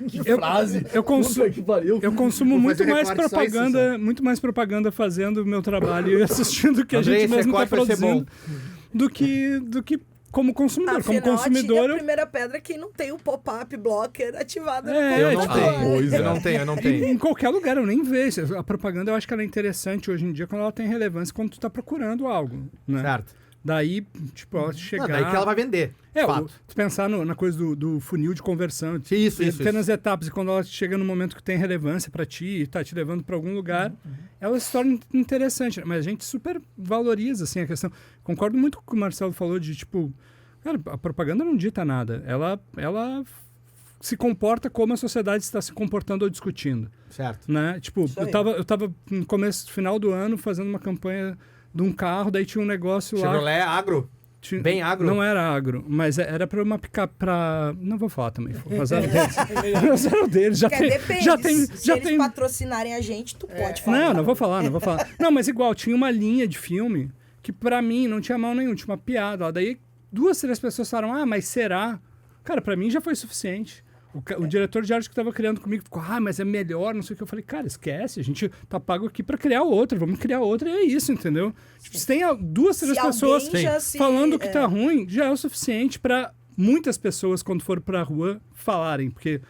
Que frase! Eu consumo Vou fazer muito mais recorte só isso, propaganda, muito mais propaganda fazendo o meu trabalho e assistindo o que a Andrei, gente esse mesmo está recorte vai ser bom. produzindo, do que como consumidor. Como Afinal, consumidor, a eu primeira pedra é quem não tem o pop-up blocker ativado. É, no Eu não computador. tenho. pois é. Eu não tenho. Em qualquer lugar, eu nem vejo. A propaganda eu acho que ela é interessante hoje em dia quando ela tem relevância, quando tu tá procurando algo, né? Certo. Daí, tipo, ela chegar... Daí que ela vai vender. Fato. Tu pensar na coisa do funil de conversão. Isso. Tem nas etapas, e quando ela chega no momento que tem relevância pra ti e tá te levando pra algum lugar, ela se torna interessante. Mas a gente super valoriza, assim, a questão. Concordo muito com o que o Marcelo falou de, tipo... Cara, a propaganda não dita nada. Ela se comporta como a sociedade está se comportando ou discutindo. Certo. Né? Tipo, Isso aí. eu tava no final do ano fazendo uma campanha de um carro, daí tinha um negócio lá... Chevrolet agro. Bem agro. Não era agro, mas era para uma picape para... Não vou falar também. Azar deles. Azar deles. Já Porque tem, depende. já tem, Se já eles tem... patrocinarem a gente, tu pode falar. Não vou falar. Não, mas igual, tinha uma linha de filme que pra mim não tinha mal nenhum, tinha uma piada. Ó, daí 2, 3 pessoas falaram, mas será? Cara, pra mim já foi suficiente. O diretor de arte que estava criando comigo ficou, mas é melhor, não sei o que. Eu falei, cara, esquece, a gente tá pago aqui pra criar outro, vamos criar outro e é isso, entendeu? Tipo, se tem 2, 3 Se pessoas alguém já se- falando que tá ruim, já é o suficiente pra muitas pessoas, quando for pra rua, falarem, porque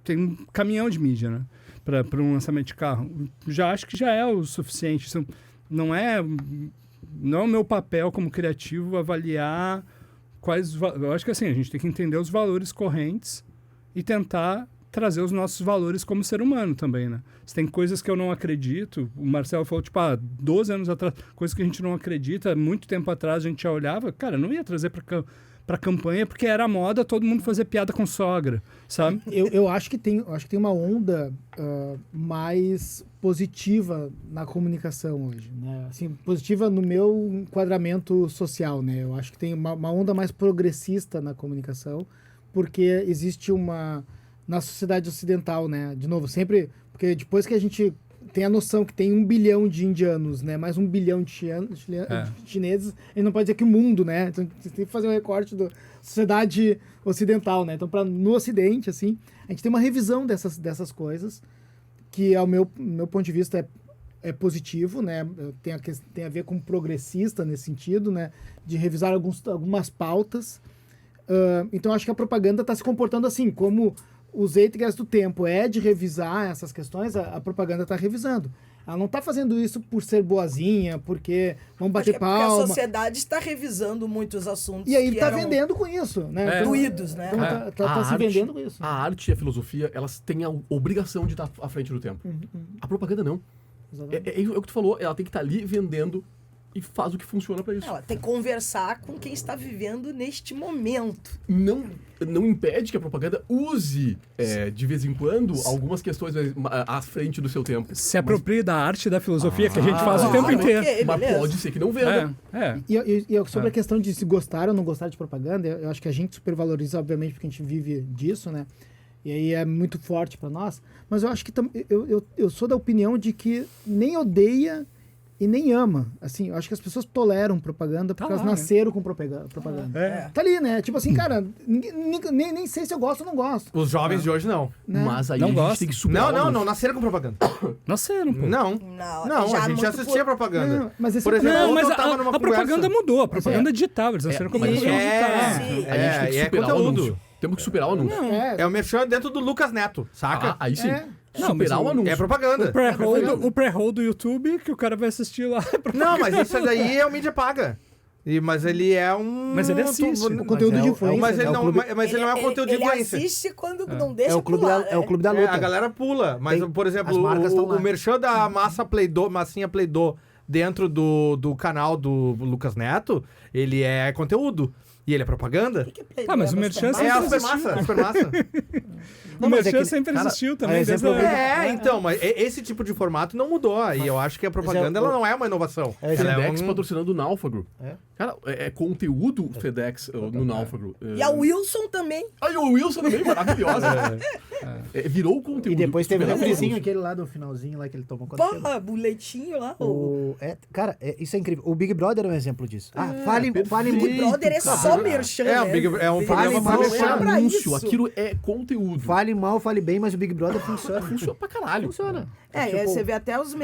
tem um caminhão de mídia, né? Pra um lançamento de carro. Já acho que já é o suficiente. Isso não é o meu papel como criativo avaliar eu acho que assim, a gente tem que entender os valores correntes e tentar trazer os nossos valores como ser humano também, né? Se tem coisas que eu não acredito, o Marcelo falou, tipo, 12 anos atrás, coisas que a gente não acredita, muito tempo atrás a gente já olhava, cara, eu não ia trazer pra campanha porque era moda todo mundo fazer piada com sogra, sabe? Eu acho que tem uma onda mais positiva na comunicação hoje, né? Assim, positiva no meu enquadramento social, né? Eu acho que tem uma onda mais progressista na comunicação, porque existe na sociedade ocidental, né? De novo, sempre... Porque depois que a gente tem a noção que tem 1 bilhão de indianos, né? Mais 1 bilhão de chineses, a gente não pode dizer que o mundo, né? Então, você tem que fazer um recorte da sociedade ocidental, né? Então, no Ocidente, assim, a gente tem uma revisão dessas coisas, que, ao meu ponto de vista, é positivo, né? Tem a ver com progressista nesse sentido, né? De revisar algumas pautas. Então, acho que a propaganda está se comportando assim, como o zeitgeist do tempo é de revisar essas questões, a propaganda está revisando. Ela não está fazendo isso por ser boazinha, porque vamos bater Porque a palma. sociedade está revisando muitos assuntos E aí que está eram vendendo com isso, né? fluidos, né? Então tá se vendendo com isso. A arte e a filosofia, elas têm a obrigação de estar à frente do tempo. A propaganda não. Exatamente. É o que tu falou, ela tem que estar ali vendendo e faz o que funciona pra isso. Ela tem que conversar com quem está vivendo neste momento. Não impede que a propaganda use, de vez em quando, algumas questões à frente do seu tempo. Se aproprie da arte e da filosofia que a gente faz o tempo claro, inteiro. ok. Mas beleza. pode ser que não venda. E sobre a questão de se gostar ou não gostar de propaganda, eu acho que a gente supervaloriza, obviamente, porque a gente vive disso, né? E aí é muito forte para nós. Mas eu acho que eu sou da opinião de que nem odeia e nem ama. Assim, eu acho que as pessoas toleram propaganda porque Tá elas lá, nasceram com propaganda. É. Tá ali, né? Tipo assim, cara, nem sei se eu gosto ou não gosto. Os jovens de hoje não. Né? Mas aí Não a gente gosta. tem que superar. Não, nasceram com propaganda. Nasceram, pô. Não, já a gente muito assistia propaganda. Não, mas esse Por exemplo, Não, ontem mas eu tava numa a propaganda conversa. mudou. A propaganda digital. Eles nasceram com a propaganda digital. Sim. A gente tem que É superar o conteúdo. anúncio. Temos que superar o anúncio. É o merchan dentro do Lucas Neto, saca? Aí sim. É. Não, Superar mas o anúncio. É propaganda. O pré-roll do YouTube, que o cara vai assistir lá. Não, mas isso daí é o mídia paga. Mas ele é um... Mas ele assiste. O conteúdo de influência. Mas ele né? não, mas ele não é um conteúdo de Ele influência. assiste quando não deixa É o clube pular, da, é o né? clube da luta. A galera pula. Mas, Tem- por exemplo, as marcas tão lá. o merchan da massinha Play-Doh dentro do canal do Lucas Neto, ele é conteúdo. E ele é propaganda. Que play Tá, mas o é merchan super É a sempre supermassa, a supermassa. O mas é merchan que, sempre cara, existiu também. é Desde exemplo a... Então, mas esse tipo de formato não mudou. E eu acho que a propaganda ela não é uma inovação. É, Ela FedEx um... patrocinando o Náufrago. É. Cara, é conteúdo FedEx no Náufrago. E a Wilson também. Aí o Wilson também, maravilhosa. Virou conteúdo. E depois teve o Superar o refrizinho anúncio. aquele lá do finalzinho lá que ele tomou quando chegou. Porra, o leitinho lá. O Cara, isso é incrível. O Big Brother é um exemplo disso. Fale Big Brother é só merchan, É, o né? Big é um Big programa Brother pra é merchan. pra Anúncio, isso. aquilo é conteúdo. Fale mal, fale bem, mas o Big Brother funciona. Funciona pra caralho. Funciona. É, você vê até os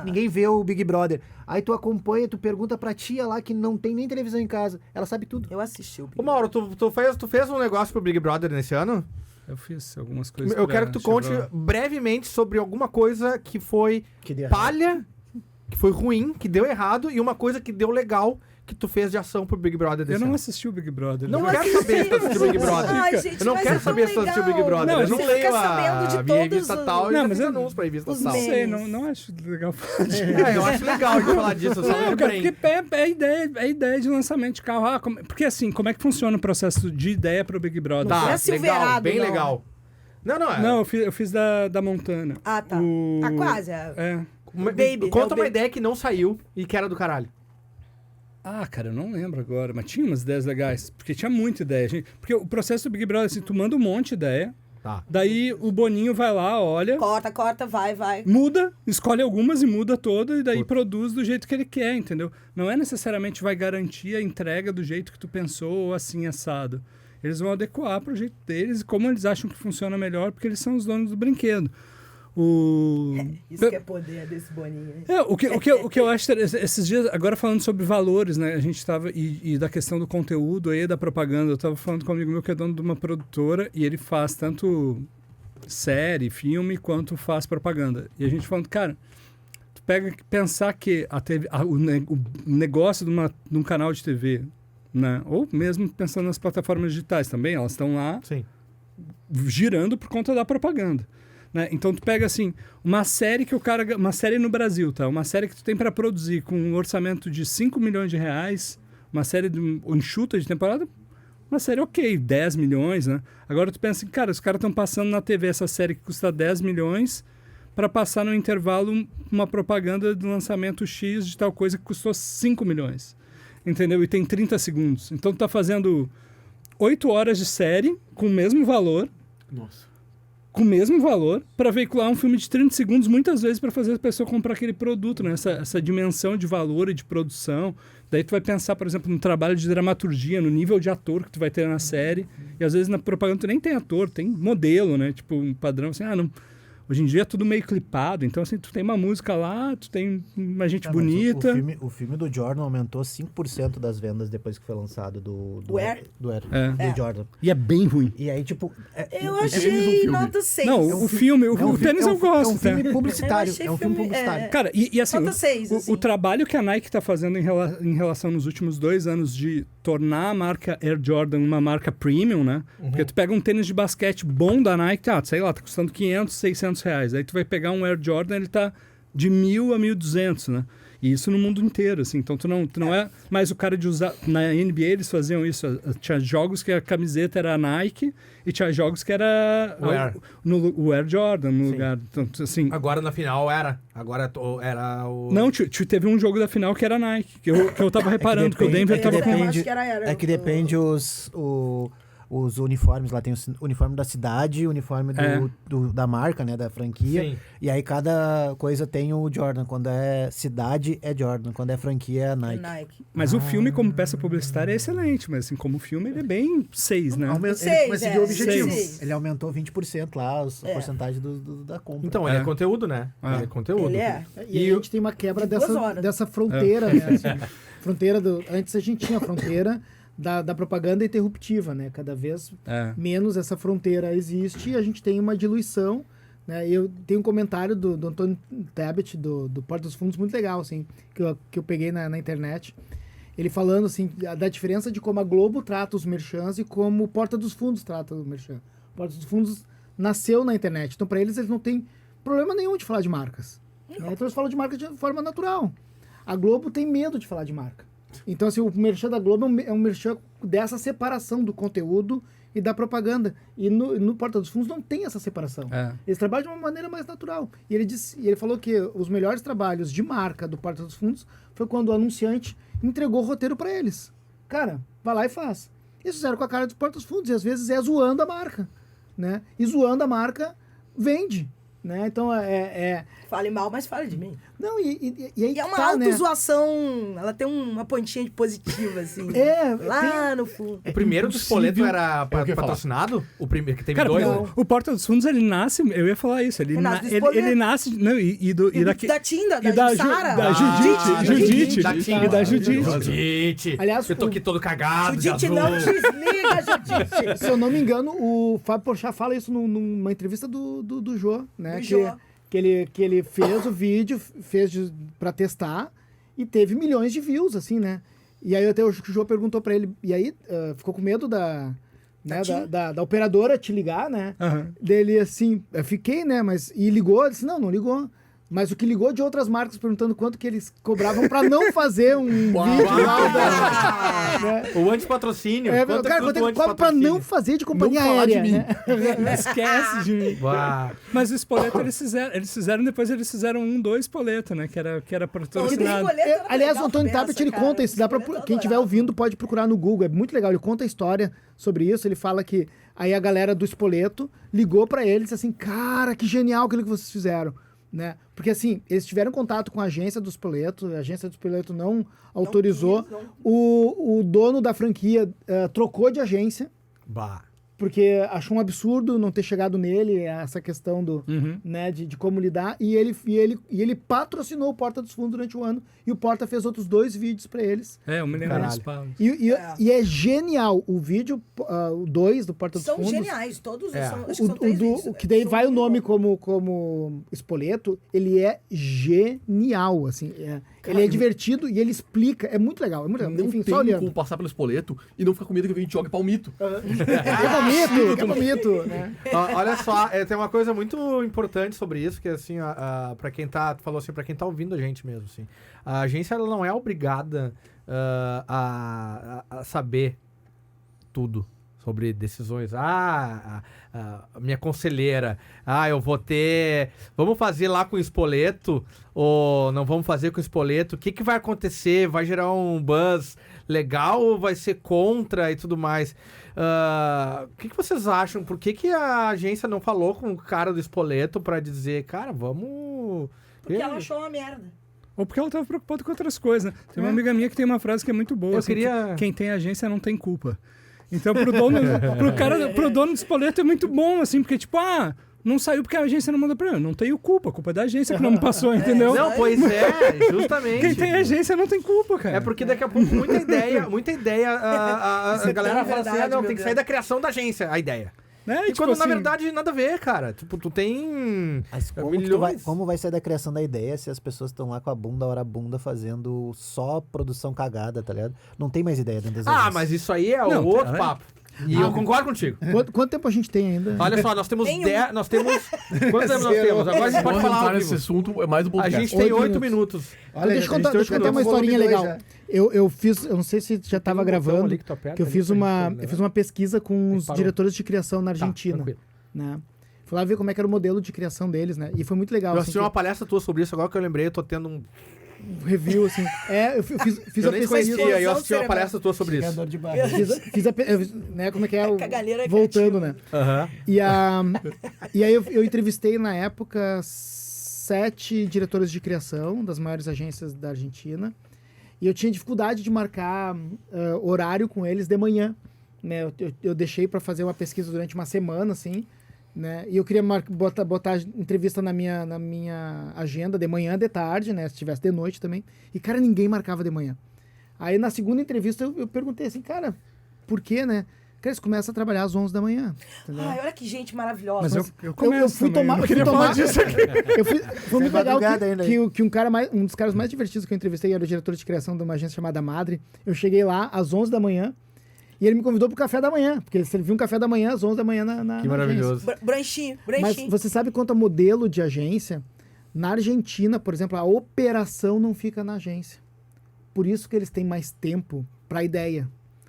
Ninguém vê o Big Brother. Aí tu acompanha, tu pergunta pra tia lá que não tem nem televisão em casa. Ela sabe tudo. Eu assisti o Big Ô, Mauro, tu fez um negócio pro Big Brother nesse ano? Eu fiz algumas coisas. Eu quero que tu conte brevemente sobre alguma coisa que foi Que deu errado. palha, que foi ruim, que deu errado, e uma coisa que deu legal, que tu fez de ação pro Big Brother desse Eu não ano. assisti o Big Brother. Não Eu quero saber se tu assistiu o Big Brother. Ai, gente, Eu não mas quero é tão saber se tu assistiu o Big legal. Brother. Não, eu não você leio fica a sabendo de minha todos revista os- tal, Não, eu mas fiz eu- anúncios pra revista os tal. não sei, memes. não acho legal falar disso. Eu acho legal de falar disso, eu só Não, lembro cara, bem. porque é a ideia de lançamento de carro. Porque assim, como é que funciona o processo de ideia pro Big Brother? Tá, Não é legal, Silverado, bem não. legal. Não, é. Não, eu fiz da Montana. Ah, tá. O- Ah, quase. Baby, Conta é o uma Baby. ideia que não saiu e que era do caralho. Ah, cara, eu não lembro agora, mas tinha umas ideias legais. Porque tinha muita ideia. Porque o processo do Big Brother, assim, tu manda um monte de ideia, Tá. daí o Boninho vai lá, olha, Corta, vai. muda, escolhe algumas e muda toda, e daí produz do jeito que ele quer, entendeu? Não é necessariamente vai garantir a entrega do jeito que tu pensou ou assim assado. Eles vão adequar pro jeito deles e como eles acham que funciona melhor, porque eles são os donos do brinquedo. Isso que é poder desse Boninho. hein? O que eu acho esses dias, agora falando sobre valores, né? A gente estava e da questão do conteúdo aí, da propaganda, eu estava falando com um amigo meu que é dono de uma produtora e ele faz tanto série, filme, quanto faz propaganda. E a gente falando, cara, tu pega pensar que o negócio de um canal de TV, né? Ou mesmo pensando nas plataformas digitais também, elas estão lá Sim. girando por conta da propaganda. Né? Então tu pega assim, uma série uma série no Brasil, tá? Uma série que tu tem para produzir com um orçamento de 5 milhões de reais, uma série enxuta de temporada, uma série ok, 10 milhões, né? Agora tu pensa assim, cara, os caras estão passando na TV essa série que custa 10 milhões para passar no intervalo uma propaganda de lançamento X de tal coisa que custou 5 milhões. Entendeu? E tem 30 segundos. Então tu tá fazendo 8 horas de série com o mesmo valor, Nossa. para veicular um filme de 30 segundos, muitas vezes para fazer a pessoa comprar aquele produto, né? Essa dimensão de valor e de produção. Daí tu vai pensar, por exemplo, no trabalho de dramaturgia, no nível de ator que tu vai ter na série. E às vezes na propaganda tu nem tem ator, tem modelo, né? Tipo, um padrão assim, não... Hoje em dia é tudo meio clipado, então assim, tu tem uma música lá, tu tem uma gente bonita. O filme do Jordan aumentou 5% das vendas depois que foi lançado do Air? do É. Jordan. E é bem ruim. E aí, tipo... Eu tênis achei filme. nota 6. Não, o filme, o tênis eu gosto. É um filme tá? publicitário. Eu achei É um filme filme- publicitário. Cara, e assim, Nota 6, assim. o trabalho que a Nike está fazendo em relação nos últimos 2 anos de tornar a marca Air Jordan uma marca premium, né? Porque tu pega um tênis de basquete bom da Nike, sei lá, tá custando 500, 600 reais. Aí tu vai pegar um Air Jordan, ele tá de 1.000 a 1.200, né? E isso no mundo inteiro, assim. Então tu não é mais o cara de usar... Na NBA eles faziam isso. Tinha jogos que a camiseta era a Nike e tinha jogos que era O Air. o Air Jordan no Sim. lugar. Então, assim... Agora na final era. Agora era o. Não, teve um jogo da final que era Nike, que eu tava reparando, que o Denver tava com... Eu acho que era. É que depende os uniformes. Lá tem o uniforme da cidade, o uniforme da marca, né? Da franquia. Sim. E aí cada coisa tem o Jordan. Quando é cidade, é Jordan. Quando é franquia, é Nike. Nike. Mas o filme, como peça publicitária, é excelente, mas assim, como filme, ele é bem 6, né? Ele Seis, conseguiu o objetivo. seis. Ele aumentou 20% lá, a É. porcentagem da compra. Então, ele é conteúdo, né? É. Ele é conteúdo. Ele é. E a gente tem uma quebra De 2 horas. dessa fronteira, né? Assim, fronteira antes a gente tinha a fronteira da propaganda interruptiva, né? Cada vez menos essa fronteira existe e a gente tem uma diluição, né? Eu tenho um comentário do Antônio Tabet, do Porta dos Fundos, muito legal, assim, que eu peguei na internet. Ele falando, assim, da diferença de como a Globo trata os merchans e como o Porta dos Fundos trata o merchan. O Porta dos Fundos nasceu na internet, então para eles não tem problema nenhum de falar de marcas. Né? Então eles falam de marca de forma natural. A Globo tem medo de falar de marca. Então, assim, o merchan da Globo é um merchan dessa separação do conteúdo e da propaganda. E no Porta dos Fundos não tem essa separação. Eles trabalham de uma maneira mais natural. E ele falou que os melhores trabalhos de marca do Porta dos Fundos foi quando o anunciante entregou o roteiro para eles. Cara, vai lá e faz. Eles fizeram com a cara do Porta dos Fundos. E às vezes é zoando a marca. Né? E zoando a marca vende. Né? Então, Fale mal, mas fale de mim. Não, e aí E é uma tá, né? auto-zoação, ela tem uma pontinha de positiva, assim. Lá no fundo. O primeiro do Spoleto era É o que eu ia falar. patrocinado? O primeiro que teve Cara, dois? porque o Porta dos Fundos, ele nasce, eu ia falar isso, ele, Ele nasce do ele, Spoleto. ele nasce, não, e Da Tinda, e da da Jussara. da Judite, da e da Judite. Judite. Aliás, eu tô aqui todo cagado de Judite, azul. não desliga, Judite. Se eu não me engano, o Fábio Porchat fala isso numa entrevista do Jô, né? Do que, Jô. que ele fez o vídeo, pra testar, e teve milhões de views, assim, né? E aí até o Jô perguntou pra ele, e aí ficou com medo da operadora te ligar, né? Aham. Dele, assim, eu fiquei, né? Mas, e ligou, ele disse, não ligou. Mas o que ligou de outras marcas perguntando quanto que eles cobravam pra não fazer um vídeo lá né? O antipatrocínio. Cara, quanto é que cobra pra não fazer de companhia Não falar aérea, de mim. né? Esquece de mim. Uau. Mas o Spoleto depois eles fizeram 2 Spoleto, né? Que era patrocinado. Aliás, o Antônio Tabet, ele conta isso. Quem estiver ouvindo pode procurar no Google. É muito legal. Ele conta a história sobre isso. Ele fala que aí a galera do Spoleto ligou pra ele e disse assim, cara, que genial aquilo que vocês fizeram. Né? Porque assim, eles tiveram contato com a agência do Spoleto, a agência do Spoleto não autorizou. O dono da franquia trocou de agência, Bah. porque achou um absurdo não ter chegado nele essa questão do, né, de como lidar, e ele patrocinou o Porta dos Fundos durante o ano, e o Porta fez outros 2 vídeos pra eles. Eu me lembro dos pagos. E é genial o vídeo, o 2 do Porta dos São Fundos. geniais, todos são, acho que são 3 vídeos. Que daí São vai o muito nome bons. como Spoleto, ele é genial, assim. Ele é divertido e ele explica, é muito legal. É muito legal. Não Enfim, tem só olhando. como passar pelo Spoleto e não ficar com medo que alguém jogue palmito. Que bonito, né? Olha só, tem uma coisa muito importante sobre isso, que assim, pra quem tá, falou assim, pra quem tá ouvindo a gente mesmo, assim, a agência ela não é obrigada a saber tudo sobre decisões. A minha conselheira, eu vou ter, vamos fazer lá com o Spoleto, ou não vamos fazer com o Spoleto, o que vai acontecer? Vai gerar um buzz legal ou vai ser contra e tudo mais? O que vocês acham? Por que a agência não falou com o cara do Spoleto pra dizer, cara, vamos... Porque ela achou uma merda. Ou porque ela tava preocupada com outras coisas, né? Tem uma amiga minha que tem uma frase que é muito boa, Eu assim, queria- que quem tem agência não tem culpa. Então, pro dono do Spoleto é muito bom, assim, porque, tipo, não saiu porque a agência não mandou pra ele. Não tenho culpa, a culpa é da agência que não me passou, entendeu? Não, pois é, justamente. Quem tem agência não tem culpa, cara. É porque daqui a pouco muita ideia, a galera é fala assim, verdade, não, meu tem que Deus. sair da criação da agência, a ideia. Né? E Tipo quando, na assim, verdade, nada a ver, cara. Tipo, tu tem... Mas como, milhões. como vai sair da criação da ideia se as pessoas estão lá com a bunda, hora bunda, fazendo só produção cagada, tá ligado? Não tem mais ideia dentro das agências. Mas isso aí é Não, outro tá, papo. E eu concordo contigo. Quanto tempo a gente tem ainda? Olha só, nós temos Tem 10... Nós temos... Quanto tempo nós temos? Agora a gente pode Vamos falar entrar ao nesse vivo. assunto, é mais um A podcast. gente tem 8 8 minutos. Então, deixa eu contar uma historinha legal. Eu fiz, eu não sei se já estava gravando, que eu fiz uma pesquisa com os Parou. diretores de criação na Tá, Argentina, tranquilo. né? Fui lá ver como é que era o modelo de criação deles, né? E foi muito legal. Eu assim, assisti uma palestra tua sobre isso, agora que eu lembrei, eu tô tendo um... review, assim. Eu fiz Eu a nem pesquisa. conhecia, eu assisti uma palestra tua sobre isso. Jogador de barriga. Né, como é que é? Cagaleira Voltando, né? Aham. E aí eu entrevistei, na época, 7 diretores de criação das maiores agências da Argentina. E eu tinha dificuldade de marcar horário com eles de manhã. Né? Eu deixei para fazer uma pesquisa durante uma semana, assim. Né? E eu queria botar entrevista na minha agenda de manhã, de tarde, né? Se tivesse de noite também. E, cara, ninguém marcava de manhã. Aí, na segunda entrevista, eu perguntei assim, cara, por quê, né? Cara, eles começam a trabalhar às 11 da manhã. Entendeu? Ai, olha que gente maravilhosa. Mas eu Eu começo fui também, tomar. não Eu fui queria tomar falar disso aqui. Foi muito legal madrugada ainda, que um dos caras mais divertidos que eu entrevistei era o diretor de criação de uma agência chamada Madre. Eu cheguei lá às 11 da manhã e ele me convidou pro café da manhã, porque ele serviu um café da manhã às 11 da manhã na Que maravilhoso. Branchinho. Mas você sabe quanto a modelo de agência? Na Argentina, por exemplo, a operação não fica na agência. Por isso que eles têm mais tempo para ideia.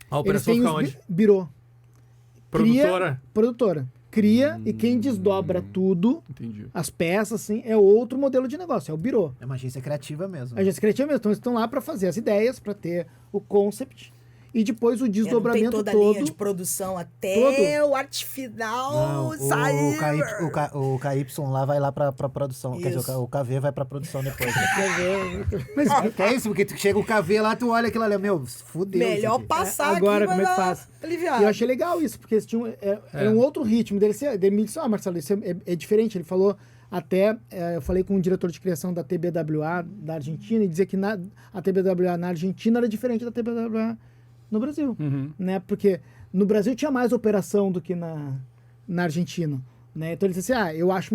A Eles operação têm fica os onde? birô. Produtora? Produtora. Cria e quem desdobra tudo, Entendi. as peças, assim, é outro modelo de negócio, é o birô. É uma agência criativa mesmo. A agência criativa mesmo. Então, eles estão lá para fazer as ideias, para ter o concept. e depois o Não tem desdobramento toda a todo. linha de produção até o arte final sair. O KY lá vai lá pra produção. Quer dizer, Isso. o KV vai pra produção depois. Mas que é isso? Porque tu chega o KV lá, tu olha aquilo ali, meu, fudeu. isso Melhor aqui. passar Agora, aqui, como é que vai dar faz? aliviado. E eu achei legal isso, porque eles tinham, era um outro ritmo dele. Ele me disse, Marcelo, isso é diferente. Ele falou até, eu falei com o diretor de criação da TBWA da Argentina e dizia que a TBWA na Argentina era diferente da TBWA no Brasil, né? Porque no Brasil tinha mais operação do que na Argentina, né? Então ele disse assim, eu acho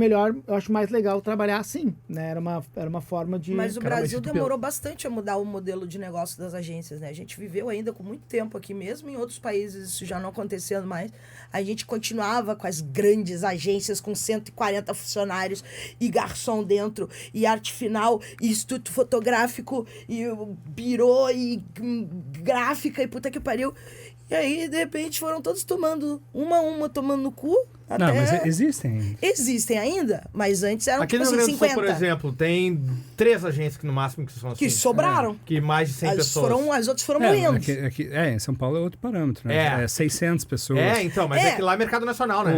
mais legal trabalhar assim, né? Era uma forma de... Mas o Cara, Brasil mas tu demorou bastante a mudar o modelo de negócio das agências, né? A gente viveu ainda com muito tempo aqui, mesmo em outros países isso já não acontecendo mais. A gente continuava com as grandes agências com 140 funcionários e garçom dentro, e arte final, e instituto fotográfico, e birô, e gráfica, e puta que pariu. E aí, de repente, foram todos tomando tomando no cu. Não, até... mas existem. Existem ainda, mas antes eram Aqui tipo no Rio assim, Grande do Sul, 50. por exemplo, tem 3 agências que no máximo que são assim. Que sobraram. Que mais de 100 pessoas. As outras foram morrendo. Em São Paulo é outro parâmetro, né? É. É 600 pessoas. Então, mas é que lá é mercado nacional, né?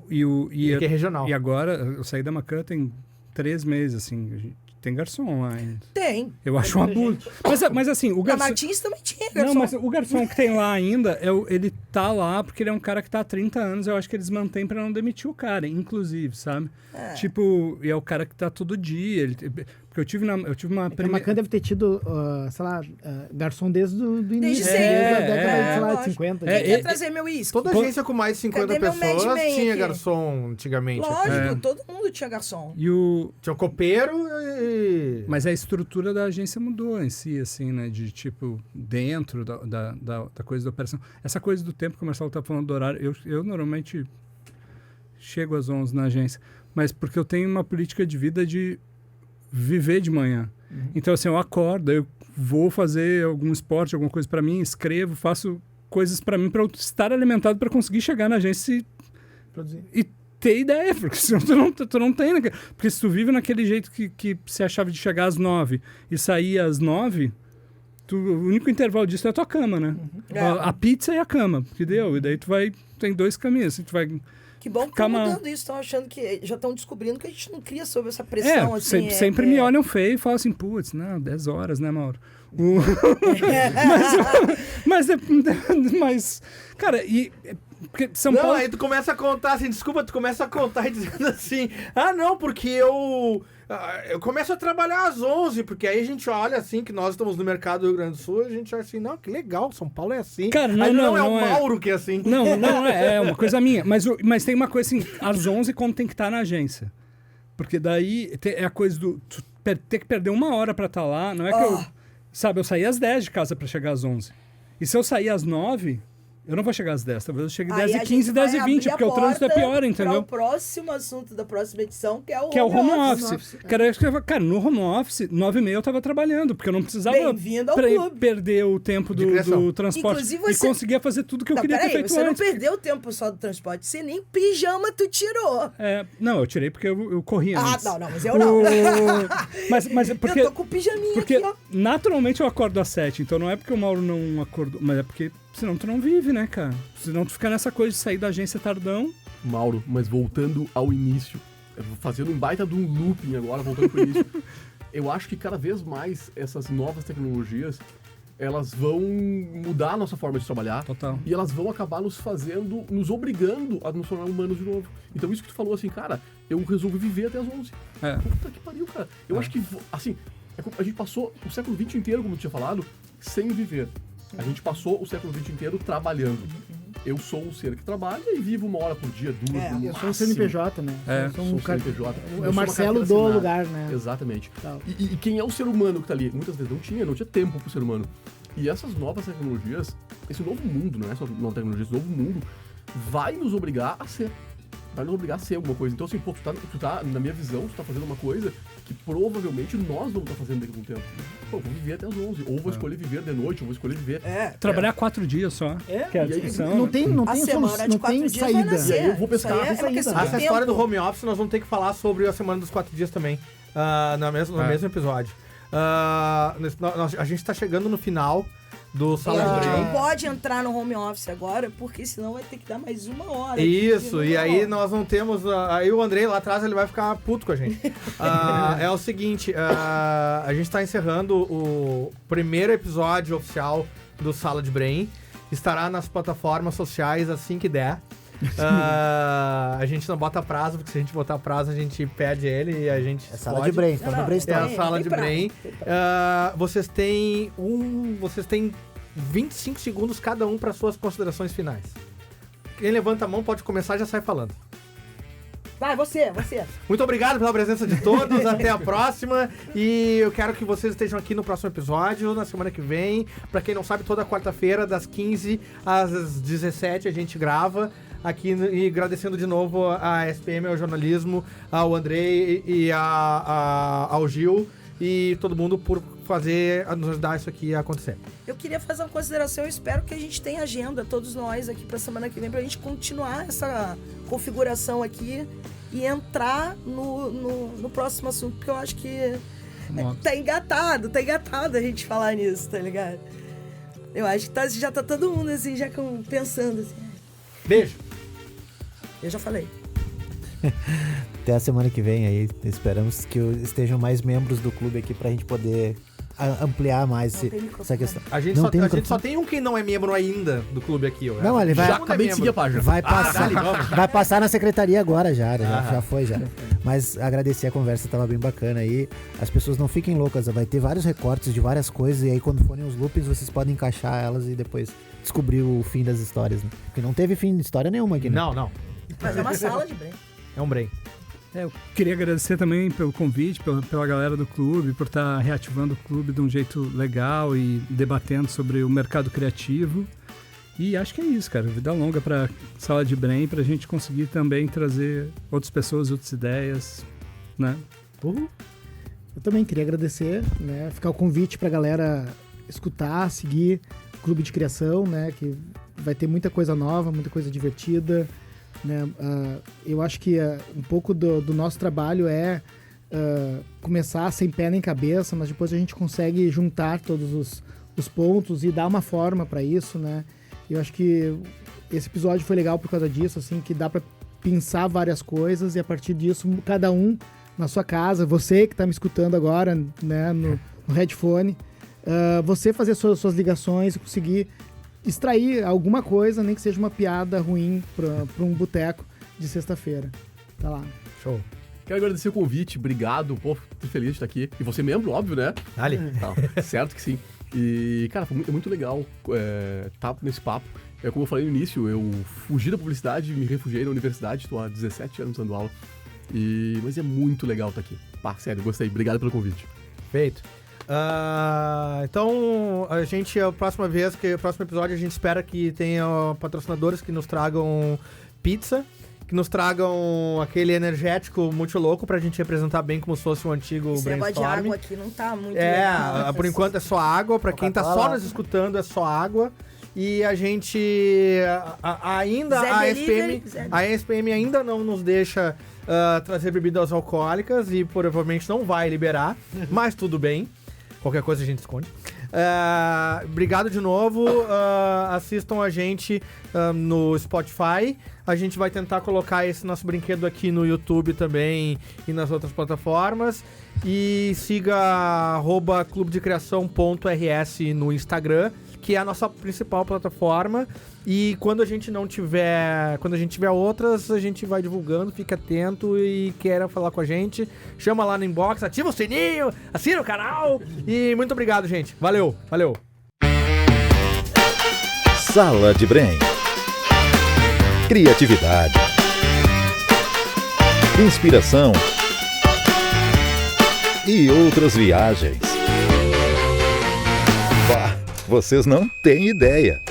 E aqui é regional. E agora, eu saí da Macan tem 3 meses, assim. Tem garçom lá ainda. Tem. Eu acho um abuso. Mas assim, o Na garçom... Martins também tinha garçom. Não, mas o garçom que tem lá ainda, ele tá lá porque ele é um cara que tá há 30 anos. Eu acho que eles mantêm pra não demitir o cara, inclusive, sabe? Tipo, e é o cara que tá todo dia. Porque eu tive uma A Macan deve ter tido, sei lá, garçom desde o início. sempre. Desde a década de, sei lá, lógico. de 50. Quem quer trazer meu uísque? Toda agência com mais de 50 Cadê meu pessoas Mad Men tinha aqui? garçom antigamente. Lógico, todo mundo tinha garçom. Tinha o copeiro e... Mas a estrutura da agência mudou em si, assim, né? De tipo, dentro da coisa da operação. Essa coisa do tempo que o Marcelo tá falando do horário, eu normalmente chego às 11 na agência, mas porque eu tenho uma política de vida de viver de manhã. Então, assim, eu acordo, eu vou fazer algum esporte, alguma coisa para mim, escrevo, faço coisas para mim, para eu estar alimentado para conseguir chegar na agência e ter ideia, porque senão tu não tem, né? Porque se tu vive naquele jeito que você achava de chegar às 9 e sair às 9, o único intervalo disso é a tua cama, né? A pizza e a cama, porque deu, e daí tem 2 caminhos, assim, tu vai... Que bom que Ficar estão mudando isso, estão achando que... Já estão descobrindo que a gente não cria sob essa pressão, É, assim. sempre me olham feio e falam assim, putz, não, 10 horas, né, Mauro? Mas, cara, porque São Paulo... aí tu começa a contar assim, desculpa, tu começa a contar e dizendo assim, não, porque eu começo a trabalhar às 11, porque aí a gente olha assim, que nós estamos no mercado do Rio Grande do Sul, a gente acha assim, não, que legal, São Paulo é assim. Cara, aí não é o não é. Mauro que é assim. Não, é uma coisa minha. Mas tem uma coisa assim, às 11 quando tem que estar na agência. Porque daí é a coisa do... ter que perder 1 hora pra estar lá, não é que eu... Sabe, eu saí às 10 de casa pra chegar às 11. E se eu sair às 9... Eu não vou chegar às 10, talvez eu chegue 10h15, 10h20, porque o trânsito é pior, entendeu? O próximo assunto da próxima edição, que é o home office. Cara, no home office, 9h30 eu tava trabalhando, porque eu não precisava perder o tempo do transporte. Inclusive, e conseguia fazer tudo que eu queria ter feito você antes. não perdeu o tempo só do transporte, você nem pijama tu tirou. Não, eu tirei porque eu corria antes. Não, mas eu não. Mas é porque... Eu tô com o pijaminha porque aqui, ó. Naturalmente eu acordo às 7, então não é porque o Mauro não acordou, mas é porque senão tu não vive, né, cara? Senão tu fica nessa coisa de sair da agência tardão. Mauro, mas voltando ao início, fazendo um baita de um looping agora, voltando pro início, eu acho que cada vez mais essas novas tecnologias, elas vão mudar a nossa forma de trabalhar. Total. E elas vão acabar nos obrigando a nos tornar humanos de novo. Então isso que tu falou assim, cara, eu resolvi viver até as 11. Puta que pariu, cara. Eu acho que, assim, a gente passou o século XX inteiro, como tu tinha falado, sem viver. A gente passou o século XX inteiro trabalhando. Eu sou um ser que trabalha e vivo 1 hora por dia, 2, no Eu sou um CNPJ, né? Eu sou um CNPJ. É o Marcelo do lugar, né? Exatamente. E quem é o ser humano que tá ali? Muitas vezes não tinha tempo pro ser humano. E essas novas tecnologias, esse novo mundo, não é só nova tecnologia, esse novo mundo vai nos obrigar a ser. Vai nos obrigar a ser alguma coisa. Então, assim, pô, tu tá, na minha visão, tu tá fazendo uma coisa que provavelmente nós vamos estar fazendo daqui a um tempo. Pô, vou viver até as 11. Ou vou escolher viver de noite, ou vou escolher viver... Trabalhar 4 dias só. Que é a discussão. Não tem semana de 4 dias vai saída. nascer. E aí eu vou pescar. Essa história do home office, nós vamos ter que falar sobre a semana dos 4 dias também. No mesmo episódio. A gente tá chegando no final do E Sala a de gente Brain. não pode entrar no home office agora, porque senão vai ter que dar mais 1 hora. Isso, e aí não. nós não temos. Aí o Andrei lá atrás ele vai ficar puto com a gente. É o seguinte: a gente tá encerrando o primeiro episódio oficial do Sala de Brain. Estará nas plataformas sociais assim que der. A gente não bota prazo, porque se a gente botar prazo a gente perde ele e a gente. É sala pode. de brain, então Não, no não, É brainstorm. a sala tem de prazo, Brain. tem prazo. Vocês têm 25 segundos cada um para suas considerações finais. Quem levanta a mão pode começar e já sai falando. Vai, você. Muito obrigado pela presença de todos, até a próxima. E eu quero que vocês estejam aqui no próximo episódio, na semana que vem. Pra quem não sabe, toda quarta-feira, das 15 às 17, a gente grava aqui. E agradecendo de novo a SPM, ao jornalismo, ao Andrei e ao Gil e todo mundo por nos ajudar isso aqui a acontecer. Eu queria fazer uma consideração, eu espero que a gente tenha agenda, todos nós aqui pra semana que vem, pra gente continuar essa configuração aqui e entrar no próximo assunto, porque eu acho que tá engatado a gente falar nisso, tá ligado? Eu acho que já tá todo mundo assim, já pensando assim. Beijo! Eu já falei. Até a semana que vem aí. Esperamos que estejam mais membros do clube aqui pra gente poder ampliar mais Não tem microfone. essa questão. A gente, Não só, tem a gente microfone? só tem um que não é membro ainda do clube aqui. Ó. Não, ele vai- Já Acabei de seguir a página. Vai passar, dali, vamos. vai passar na secretaria agora já Ah. foi já. Mas agradecer a conversa, tava bem bacana aí. As pessoas não fiquem loucas, vai ter vários recortes de várias coisas e aí quando forem os loopings vocês podem encaixar elas e depois descobrir o fim das histórias, né? Porque não teve fim de história nenhuma aqui, né? Não. Mas é uma sala de bem. É um brain. Eu queria agradecer também pelo convite, pela galera do clube, por estar reativando o clube de um jeito legal e debatendo sobre o mercado criativo. E acho que é isso, cara. Vida longa para Sala de Brain, pra gente conseguir também trazer outras pessoas, outras ideias, né? Eu também queria agradecer, né? Ficar o convite pra galera escutar, seguir o Clube de Criação, né? Que vai ter muita coisa nova, muita coisa divertida, né? Eu acho que um pouco do nosso trabalho é começar sem pé nem cabeça, mas depois a gente consegue juntar todos os pontos e dar uma forma para isso, né? Eu acho que esse episódio foi legal por causa disso, assim, que dá para pensar várias coisas e a partir disso, cada um na sua casa, você que está me escutando agora, né, no headphone, você fazer suas ligações e conseguir extrair alguma coisa, nem que seja uma piada ruim para um boteco de sexta-feira. Tá lá. Show. Quero agradecer o convite, obrigado, pô, tô feliz de estar aqui. E você membro, óbvio, né? Ali. Tá, certo que sim. E, cara, foi muito legal estar nesse papo. Como eu falei no início, eu fugi da publicidade, me refugiei na universidade, estou há 17 anos dando aula. Mas é muito legal estar aqui. Pá, sério, gostei. Obrigado pelo convite. Feito. Então, a gente, o próximo episódio, a gente espera que tenha patrocinadores que nos tragam pizza, que nos tragam aquele energético muito louco pra gente representar bem como se fosse um antigo Esse negócio de brainstorm. água aqui não tá muito legal. Por enquanto é só água. Pra quem tá só Coca-Cola. nos escutando, é só água. E a gente ainda, Zé a Delivery, SPM ainda não nos deixa trazer bebidas alcoólicas e provavelmente não vai liberar, mas tudo bem. Qualquer coisa a gente esconde. Obrigado de novo. Assistam a gente no Spotify. A gente vai tentar colocar esse nosso brinquedo aqui no YouTube também e nas outras plataformas. E siga @clubedecriação.rs no Instagram, que é a nossa principal plataforma. E quando a gente tiver outras, a gente vai divulgando, fica atento e queira falar com a gente, chama lá no inbox, ativa o sininho, assina o canal. E muito obrigado, gente. Valeu. Sala de Brain. Criatividade. Inspiração. E outras viagens. Bah, vocês não têm ideia.